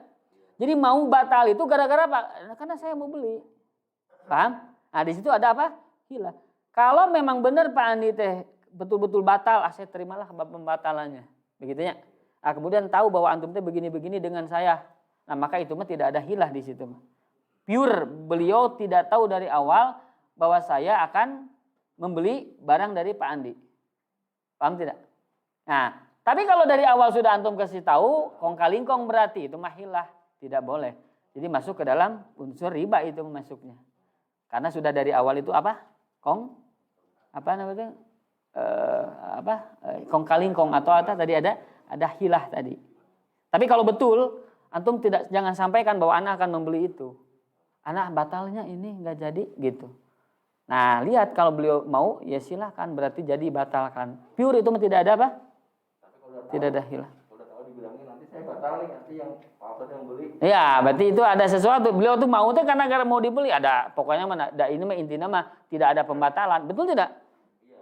Jadi mau batal itu gara-gara apa? Karena saya mau beli. Paham? Nah di situ ada apa? Hilah. Kalau memang benar Pak Andi betul-betul batal, saya terimalah pembatalannya. Begitu ya. Nah, kemudian tahu bahwa antum begini-begini dengan saya. Nah, maka itu mah tidak ada hilah di situ. Pure beliau tidak tahu dari awal bahwa saya akan membeli barang dari Pak Andi. Paham tidak? Nah, tapi kalau dari awal sudah antum kasih tahu, kong kalingkong berarti itu mah hilah, tidak boleh. Jadi masuk ke dalam unsur riba itu masuknya. Karena sudah dari awal itu apa? Kong kalingkong atau tadi ada hilah tadi. Tapi kalau betul, antum jangan sampaikan bahwa anak akan membeli itu. Anak batalnya ini nggak jadi gitu. Nah, lihat kalau beliau mau ya silakan, berarti jadi batalkan. Pure itu tidak ada apa? Tidak ada hilah. Udah tahu dibilangin nanti saya batal nih, nanti yang apa yang beli. Ya, berarti itu ada sesuatu. Beliau tuh mau tuh karena mau dibeli ada. Pokoknya mana ini mah intinya mah tidak ada pembatalan. Betul tidak?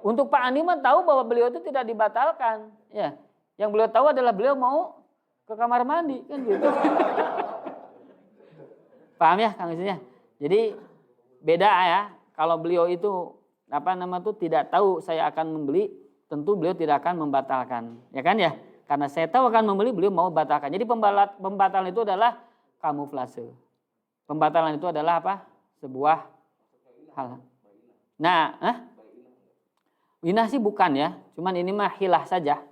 Untuk Pak Andi mah tahu bahwa beliau itu tidak dibatalkan. Ya. Yang beliau tahu adalah beliau mau ke kamar mandi kan gitu. Paham ya Kang Isinya? Jadi beda ya. Kalau beliau itu tidak tahu saya akan membeli, tentu beliau tidak akan membatalkan. Ya kan ya? Karena saya tahu akan membeli, beliau mau batalkan. Jadi pembatalan itu adalah kamuflase. Pembatalan itu adalah apa? Sebuah hal. Nah, inah sih bukan ya. Cuman ini mah hilah saja.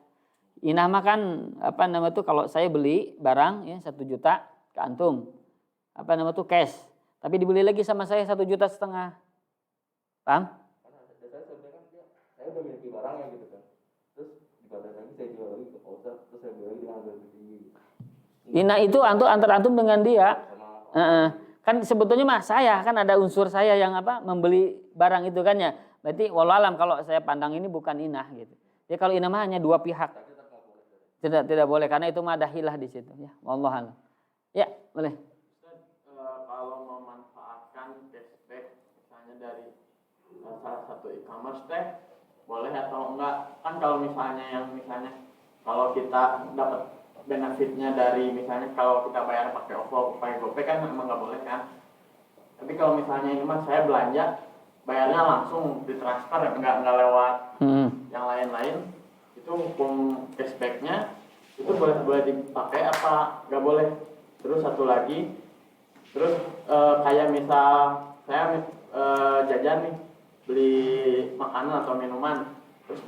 Inah mah kan kalau saya beli barang ya 1 juta ke antum. Cash. Tapi dibeli lagi sama saya 1,5 juta. Paham? Saya udah miliki barangnya gitu kan. Terus dibatalkan lagi saya jual lagi ke Polsek, terus saya beli lagi dengan harga lebih tinggi. Inah itu antara antum dengan dia. Kan sebetulnya mah saya kan ada unsur saya yang membeli barang itu kan ya. Berarti wallahualam kalau saya pandang ini bukan inah gitu. Ya kalau inah mah hanya dua pihak. Tidak boleh karena itu mah ada hilah di situ ya. Wallahualam. Ya, boleh. Kalau memanfaatkan cashback misalnya dari salah satu e-commerce boleh atau enggak? Kan kalau misalnya kalau kita dapat benefitnya dari misalnya kalau kita bayar pakai OVO, pakai GoPay kan memang nggak boleh kan. Tapi kalau misalnya ini mas saya belanja bayarnya langsung ditransfer nggak lewat yang lain-lain, itu hukum cashbacknya itu boleh dipakai apa nggak boleh? Terus satu lagi, kayak misal saya jajan nih beli makanan atau minuman, terus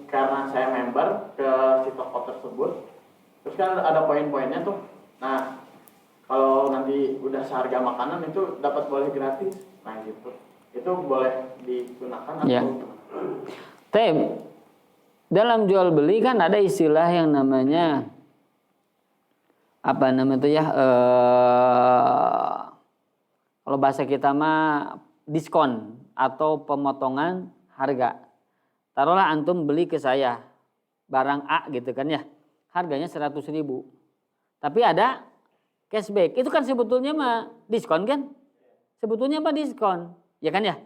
karena saya member ke si toko tersebut, terus kan ada poin-poinnya tuh. Nah kalau nanti udah seharga makanan itu dapat boleh gratis, nah gitu. Itu boleh digunakan atau gimana? Dalam jual beli kan ada istilah yang namanya kalau bahasa kita mah diskon atau pemotongan harga. Taruhlah antum beli ke saya barang A gitu kan ya, harganya 100.000. Tapi ada cashback. Itu kan sebetulnya mah diskon kan? Sebetulnya mah diskon, ya kan ya?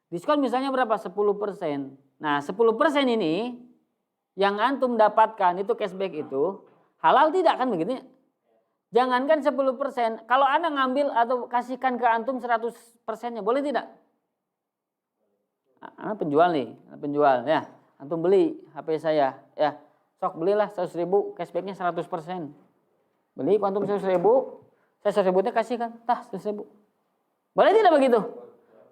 Diskon misalnya berapa? 10%. Nah, 10% ini yang antum dapatkan itu cashback itu halal tidak kan begitu ya? Jangankan 10%, kalau Anda ngambil atau kasihkan ke antum 100%-nya, boleh tidak? Penjual ya. Antum beli HP saya, ya. Sok belilah 100.000, cashbacknya 100%. Beli antum 100.000, saya 100.000-nya kasihkan, 100.000. Boleh tidak begitu?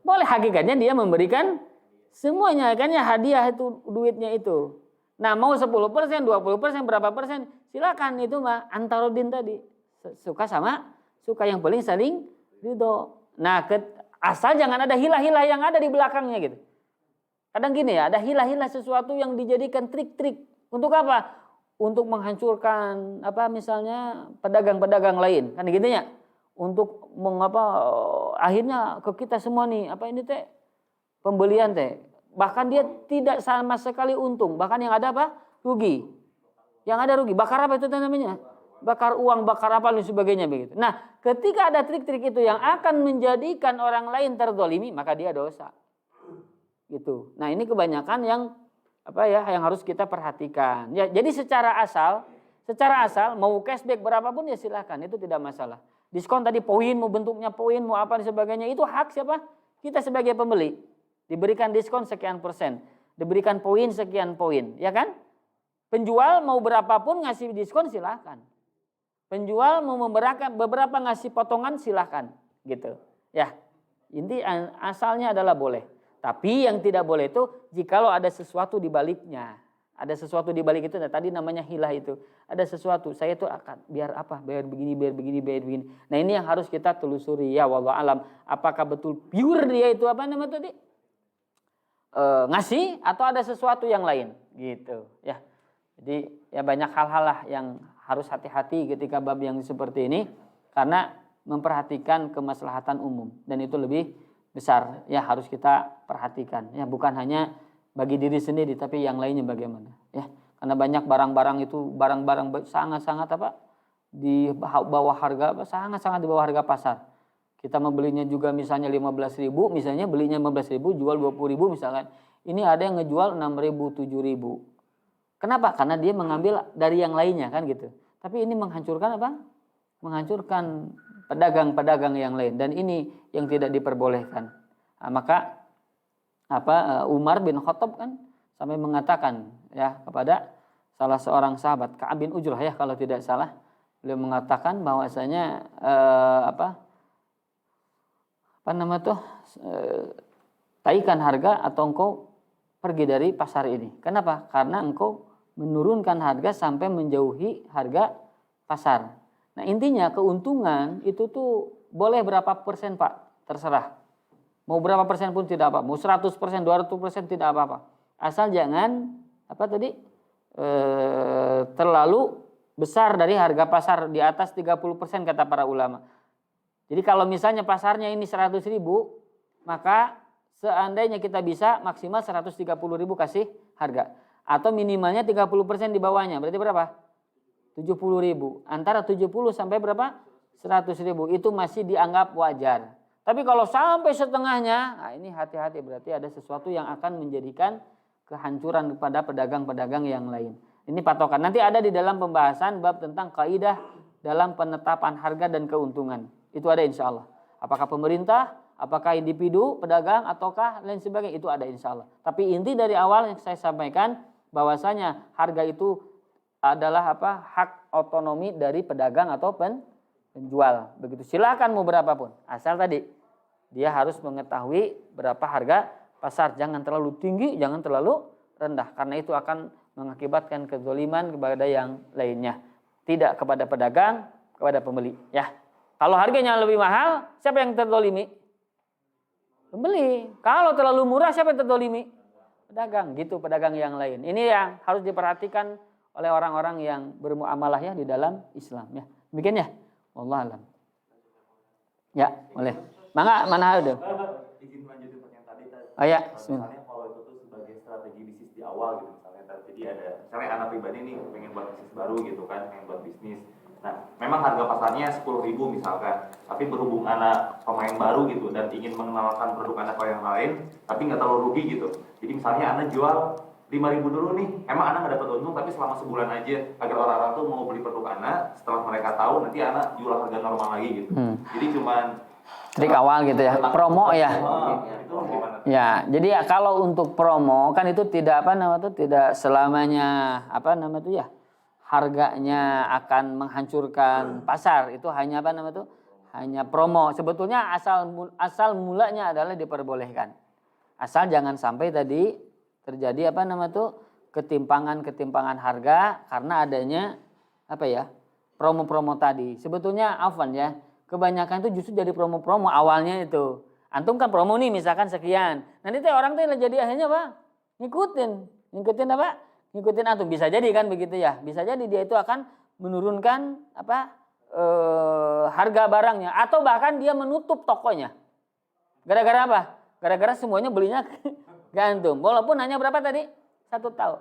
Boleh, hakikatnya dia memberikan semuanya, kan ya hadiah itu duitnya itu. Nah, mau 10%, 20%, berapa persen, silakan itu mah antarudin tadi. Suka yang paling saling ridho. Nah, asal jangan ada hilah-hilah yang ada di belakangnya gitu. Kadang gini ya, ada hilah-hilah sesuatu yang dijadikan trik-trik. Untuk apa? Untuk menghancurkan misalnya pedagang-pedagang lain. Kan gitu ya. Untuk akhirnya ke kita semua nih, pembelian bahkan dia tidak sama sekali untung, bahkan yang ada rugi. Yang ada rugi. Bakar apa itu namanya? Bakar uang, bakar apa dan sebagainya begitu. Nah, ketika ada trik-trik itu yang akan menjadikan orang lain terzalimi, maka dia dosa. Gitu. Nah, ini kebanyakan yang yang harus kita perhatikan. Ya, jadi secara asal mau cashback berapapun ya silakan, itu tidak masalah. Diskon tadi poin, mau bentuknya poin, mau apa dan sebagainya, itu hak siapa? Kita sebagai pembeli. Diberikan diskon sekian persen, diberikan poin sekian poin, ya kan? Penjual mau berapapun ngasih diskon silakan. Penjual mau beberapa ngasih potongan silakan, gitu. Ya, inti asalnya adalah boleh. Tapi yang tidak boleh itu jikalau ada sesuatu di baliknya. Ada sesuatu di balik itu, tadi namanya hilah itu. Ada sesuatu, saya itu akan biar begini. Nah, ini yang harus kita telusuri ya wallahu alam. Apakah betul pure dia itu ngasih atau ada sesuatu yang lain gitu ya. Jadi ya banyak hal-hal lah yang harus hati-hati ketika bab yang seperti ini karena memperhatikan kemaslahatan umum dan itu lebih besar, ya harus kita perhatikan. Ya bukan hanya bagi diri sendiri, tapi yang lainnya bagaimana. Ya, karena banyak barang-barang itu barang-barang sangat-sangat di bawah harga, sangat-sangat di bawah harga pasar. Kita membelinya juga misalnya 15.000, misalnya belinya 15.000, jual 20.000 misalkan. Ini ada yang ngejual 6.000, 7.000. Kenapa? Karena dia mengambil dari yang lainnya kan gitu. Tapi ini menghancurkan apa? Menghancurkan pedagang-pedagang yang lain, dan ini yang tidak diperbolehkan. Nah, maka Umar bin Khattab kan sampai mengatakan ya kepada salah seorang sahabat, Ka'ab bin Ujrah ya kalau tidak salah, beliau mengatakan bahwasanya taikan harga atau engkau pergi dari pasar ini. Kenapa? Karena engkau menurunkan harga sampai menjauhi harga pasar. Nah intinya keuntungan itu tuh boleh berapa persen Pak, terserah. Mau berapa persen pun tidak apa, mau 100%, 200% tidak apa-apa. Asal jangan terlalu besar dari harga pasar, di atas 30% kata para ulama. Jadi kalau misalnya pasarnya ini 100.000, maka seandainya kita bisa maksimal 130.000 kasih harga. Atau minimalnya 30% di bawahnya, berarti berapa? 70.000. Antara 70 sampai berapa? 100.000 itu masih dianggap wajar. Tapi kalau sampai setengahnya, nah ini hati-hati, berarti ada sesuatu yang akan menjadikan kehancuran kepada pedagang-pedagang yang lain. Ini patokan. Nanti ada di dalam pembahasan bab tentang kaidah dalam penetapan harga dan keuntungan. Itu ada insya Allah. Apakah pemerintah, apakah individu, pedagang, ataukah lain sebagainya, itu ada insya Allah. Tapi inti dari awal yang saya sampaikan, bahwasanya harga itu adalah hak otonomi dari pedagang atau penjual. Begitu, silakan mau berapapun. Asal tadi dia harus mengetahui berapa harga pasar. Jangan terlalu tinggi, jangan terlalu rendah. Karena itu akan mengakibatkan kezaliman kepada yang lainnya. Tidak kepada pedagang, kepada pembeli. Ya, kalau harganya lebih mahal, siapa yang terzalimi? Pembeli. Kalau terlalu murah, siapa yang terzalimi? Pedagang. Gitu, pedagang yang lain. Ini yang harus diperhatikan oleh orang-orang yang bermuamalah ya di dalam Islam. Ya, demikian ya. Wallahu a'lam. Ya, boleh. Mana ada? Izin lanjutin pertanyaan tadi. Oh ya, bismillah. Misalnya kalau itu tuh sebagai strategi bisnis di awal gitu misalnya. Jadi misalnya anak pribadi nih pengen buat bisnis baru gitu kan, pengen buat bisnis. Nah, memang harga pasarnya 10.000 misalkan. Tapi berhubung anak pemain baru gitu dan ingin mengenalkan produk anak ke yang lain, tapi nggak terlalu rugi gitu. Jadi misalnya anak jual 5.000 dulu nih, emang anak nggak dapat untung tapi selama sebulan aja agar orang-orang tuh mau beli produk anak. Setelah mereka tahu nanti anak jual harga normal lagi gitu. Jadi cuman trik awal gitu ya, promo ya. Itu gimana? Ya, jadi ya kalau untuk promo kan itu tidak tidak selamanya ya harganya akan menghancurkan pasar. Itu hanya hanya promo. Sebetulnya asal mulanya adalah diperbolehkan. Asal jangan sampai tadi terjadi ketimpangan harga karena adanya promo-promo tadi. Sebetulnya kebanyakan itu justru jadi promo-promo awalnya itu. Antum kan promo nih misalkan sekian. Nanti orang jadi akhirnya ngikutin antum. Bisa jadi kan begitu ya. Bisa jadi dia itu akan menurunkan harga barangnya atau bahkan dia menutup tokonya. Gara-gara apa? Gara-gara semuanya belinya ke antum. Walaupun hanya berapa tadi? 1 tahun.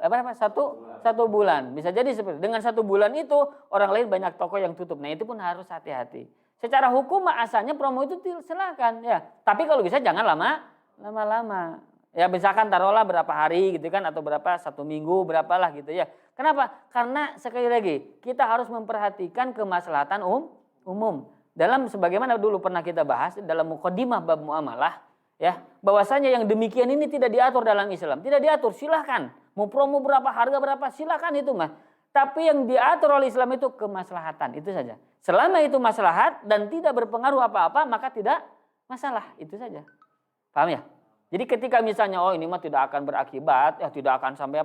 Satu bulan. Bisa jadi seperti dengan 1 bulan itu orang lain banyak toko yang tutup. Nah, itu pun harus hati-hati. Secara hukum asalnya promo itu silakan ya. Tapi kalau bisa jangan lama-lama. Ya misalkan taruhlah berapa hari gitu kan atau berapa 1 minggu berapalah gitu ya. Kenapa? Karena sekali lagi kita harus memperhatikan kemaslahatan umum. Dalam sebagaimana dulu pernah kita bahas dalam muqaddimah bab muamalah ya, bahwasanya yang demikian ini tidak diatur dalam Islam. Tidak diatur, silakan. Mau promo berapa, harga berapa, silakan itu mah. Tapi yang diatur oleh Islam itu kemaslahatan, itu saja. Selama itu maslahat dan tidak berpengaruh apa-apa, maka tidak masalah, itu saja. Paham ya? Jadi ketika misalnya ini mah tidak akan berakibat, ya tidak akan sampai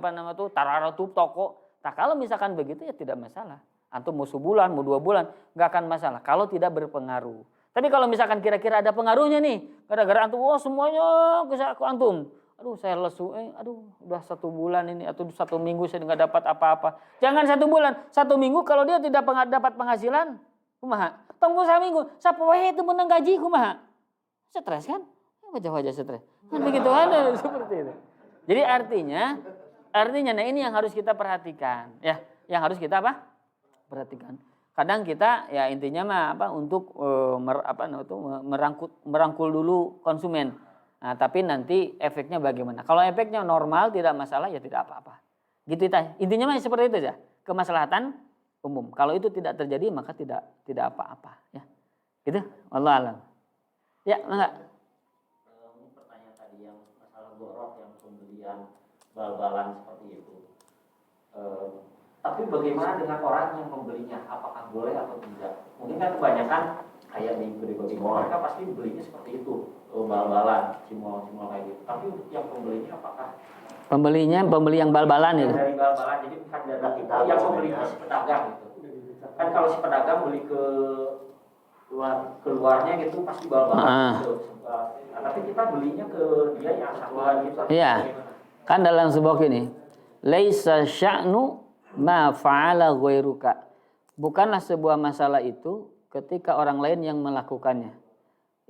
tararatup toko. Nah kalau misalkan begitu ya tidak masalah. Antum mau sebulan, mau 2 bulan, nggak akan masalah. Kalau tidak berpengaruh. Tapi kalau misalkan kira-kira ada pengaruhnya nih, gara-gara antum, semuanya ke antum. Aduh saya lesu, udah 1 bulan ini atau 1 minggu saya nggak dapat apa-apa. Jangan 1 bulan, 1 minggu kalau dia tidak dapat penghasilan, kumaha? Tunggu 1 minggu, sapoe itu menang gaji kumaha? Stres kan? wajah-wajah stres. Kan begitu ada seperti itu. Jadi artinya nah ini yang harus kita perhatikan ya, yang harus kita apa? Perhatikan. Kadang kita ya intinya mah apa untuk merangkul dulu konsumen. Nah, tapi nanti efeknya bagaimana? Kalau efeknya normal tidak masalah ya tidak apa-apa. Gitu ta. Intinya mah seperti itu ya. Kemaslahatan umum. Kalau itu tidak terjadi maka tidak apa-apa ya. Gitu. Wallahu alam. Ya, enggak. Ini pertanyaan tadi yang masalah gorok yang pembelian bal-balan seperti itu. Tapi bagaimana dengan orang yang membelinya? Apakah boleh atau tidak? Mungkin kan kebanyakan kayak di body mereka pasti belinya seperti itu, bal-balan, cimol kayak gitu. Tapi untuk yang pembelinya apakah? Pembeli yang bal-balan itu. Dari bal-balan, jadi bukan dari kita yang pembelinya si pedagang gitu. Kan kalau si pedagang beli keluarnya gitu pasti bal-balan gitu. Nah, tapi kita belinya ke dia yang satuan gitu. Iya. Kan dalam sebuah ini, laisa sya'nu ma fa'ala ghairuka. Bukanlah sebuah masalah itu ketika orang lain yang melakukannya.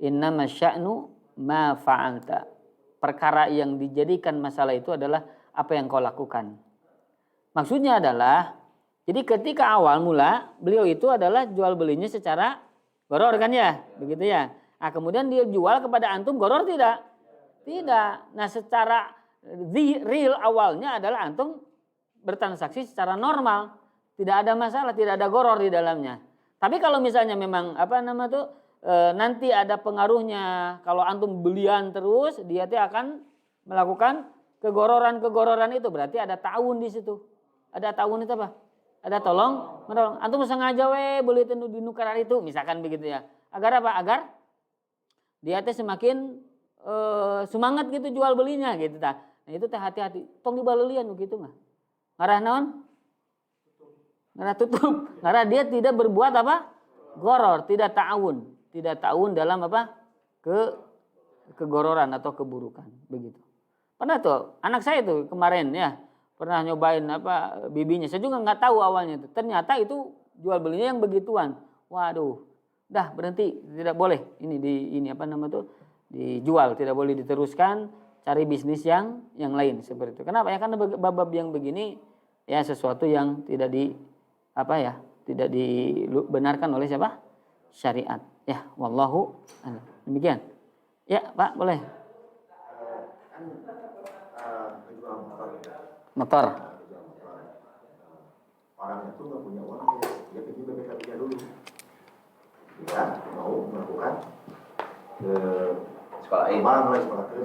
Innama sya'nu ma fa'alta. Perkara yang dijadikan masalah itu adalah apa yang kau lakukan. Maksudnya adalah, jadi ketika awal mula beliau itu adalah jual belinya secara goror kan ya, begitu ya. Nah kemudian dia jual kepada antum goror tidak? Tidak. Nah secara real awalnya adalah antum bertransaksi secara normal, tidak ada masalah, tidak ada goror di dalamnya. Tapi kalau misalnya memang nanti ada pengaruhnya, kalau antum belian terus, dia akan melakukan kegororan itu, berarti ada ta'awun di situ. Ada ta'awun itu apa? Ada tolong menolong. Antum sengaja beli di nukaran itu, misalkan begitu ya. Agar apa? Agar dia semakin semangat gitu jual belinya gitu ta. Nah itu hati-hati. Tong dibalelian begitu mah. Ngarah naon? Ngarah tutup. Ngarah dia tidak berbuat apa? Goror, tidak ta'awun. Tidak ta'awun dalam apa? Kegororan atau keburukan, begitu. Pernah tuh anak saya tuh kemarin ya, pernah nyobain bibinya. Saya juga nggak tahu awalnya itu. Ternyata itu jual belinya yang begituan. Waduh, dah berhenti, tidak boleh. Dijual, tidak boleh diteruskan. Cari bisnis yang lain seperti itu. Kenapa ya? Karena bab yang begini ya sesuatu yang tidak dibenarkan oleh siapa? Syariat. Ya, wallahu a'lam. Demikian. Ya, Pak, boleh. Motor. Orang itu nggak punya uang, dia pergi BPKB dulu. Dia mau melakukan ke sekolah ke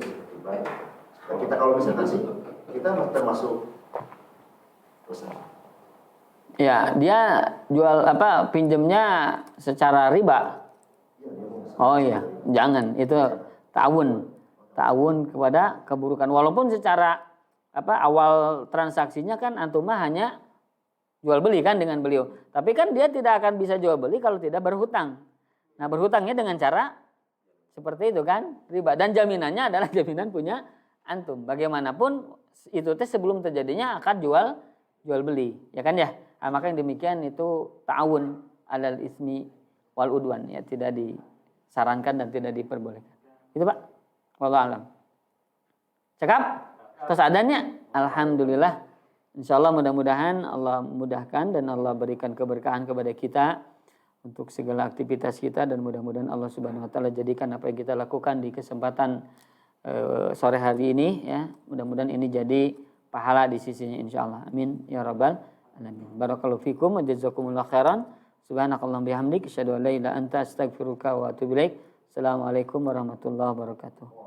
dan kita kalau bisa kasih, kita termasuk dosa. Ya, dia jual pinjamnya secara riba. Oh iya, jangan, itu ta'awun kepada keburukan. Walaupun secara awal transaksinya kan antumah hanya jual beli kan dengan beliau. Tapi kan dia tidak akan bisa jual beli kalau tidak berhutang. Nah, berhutangnya dengan cara seperti itu kan, riba. Dan jaminannya adalah jaminan punya antum. Bagaimanapun itu sebelum terjadinya akan jual beli, ya kan ya. Nah, maka yang demikian itu ta'awun alal ismi wal udwan, ya tidak disarankan dan tidak diperbolehkan. Itu Pak. Wallahu alam. Cakap? Terus adanya alhamdulillah. Insyaallah mudah-mudahan Allah mudahkan dan Allah berikan keberkahan kepada kita untuk segala aktivitas kita, dan mudah-mudahan Allah Subhanahu wa taala jadikan apa yang kita lakukan di kesempatan sore hari ini ya, mudah-mudahan ini jadi pahala di sisinya insyaallah. Amin ya rabbal alamin. Barakallahu fikum wa jazakumullahu khairan. Subhanakallahumma bihamdik asyhadu an la ilaha illa anta astaghfiruka wa atubu ilaik. Assalamualaikum warahmatullahi wabarakatuh.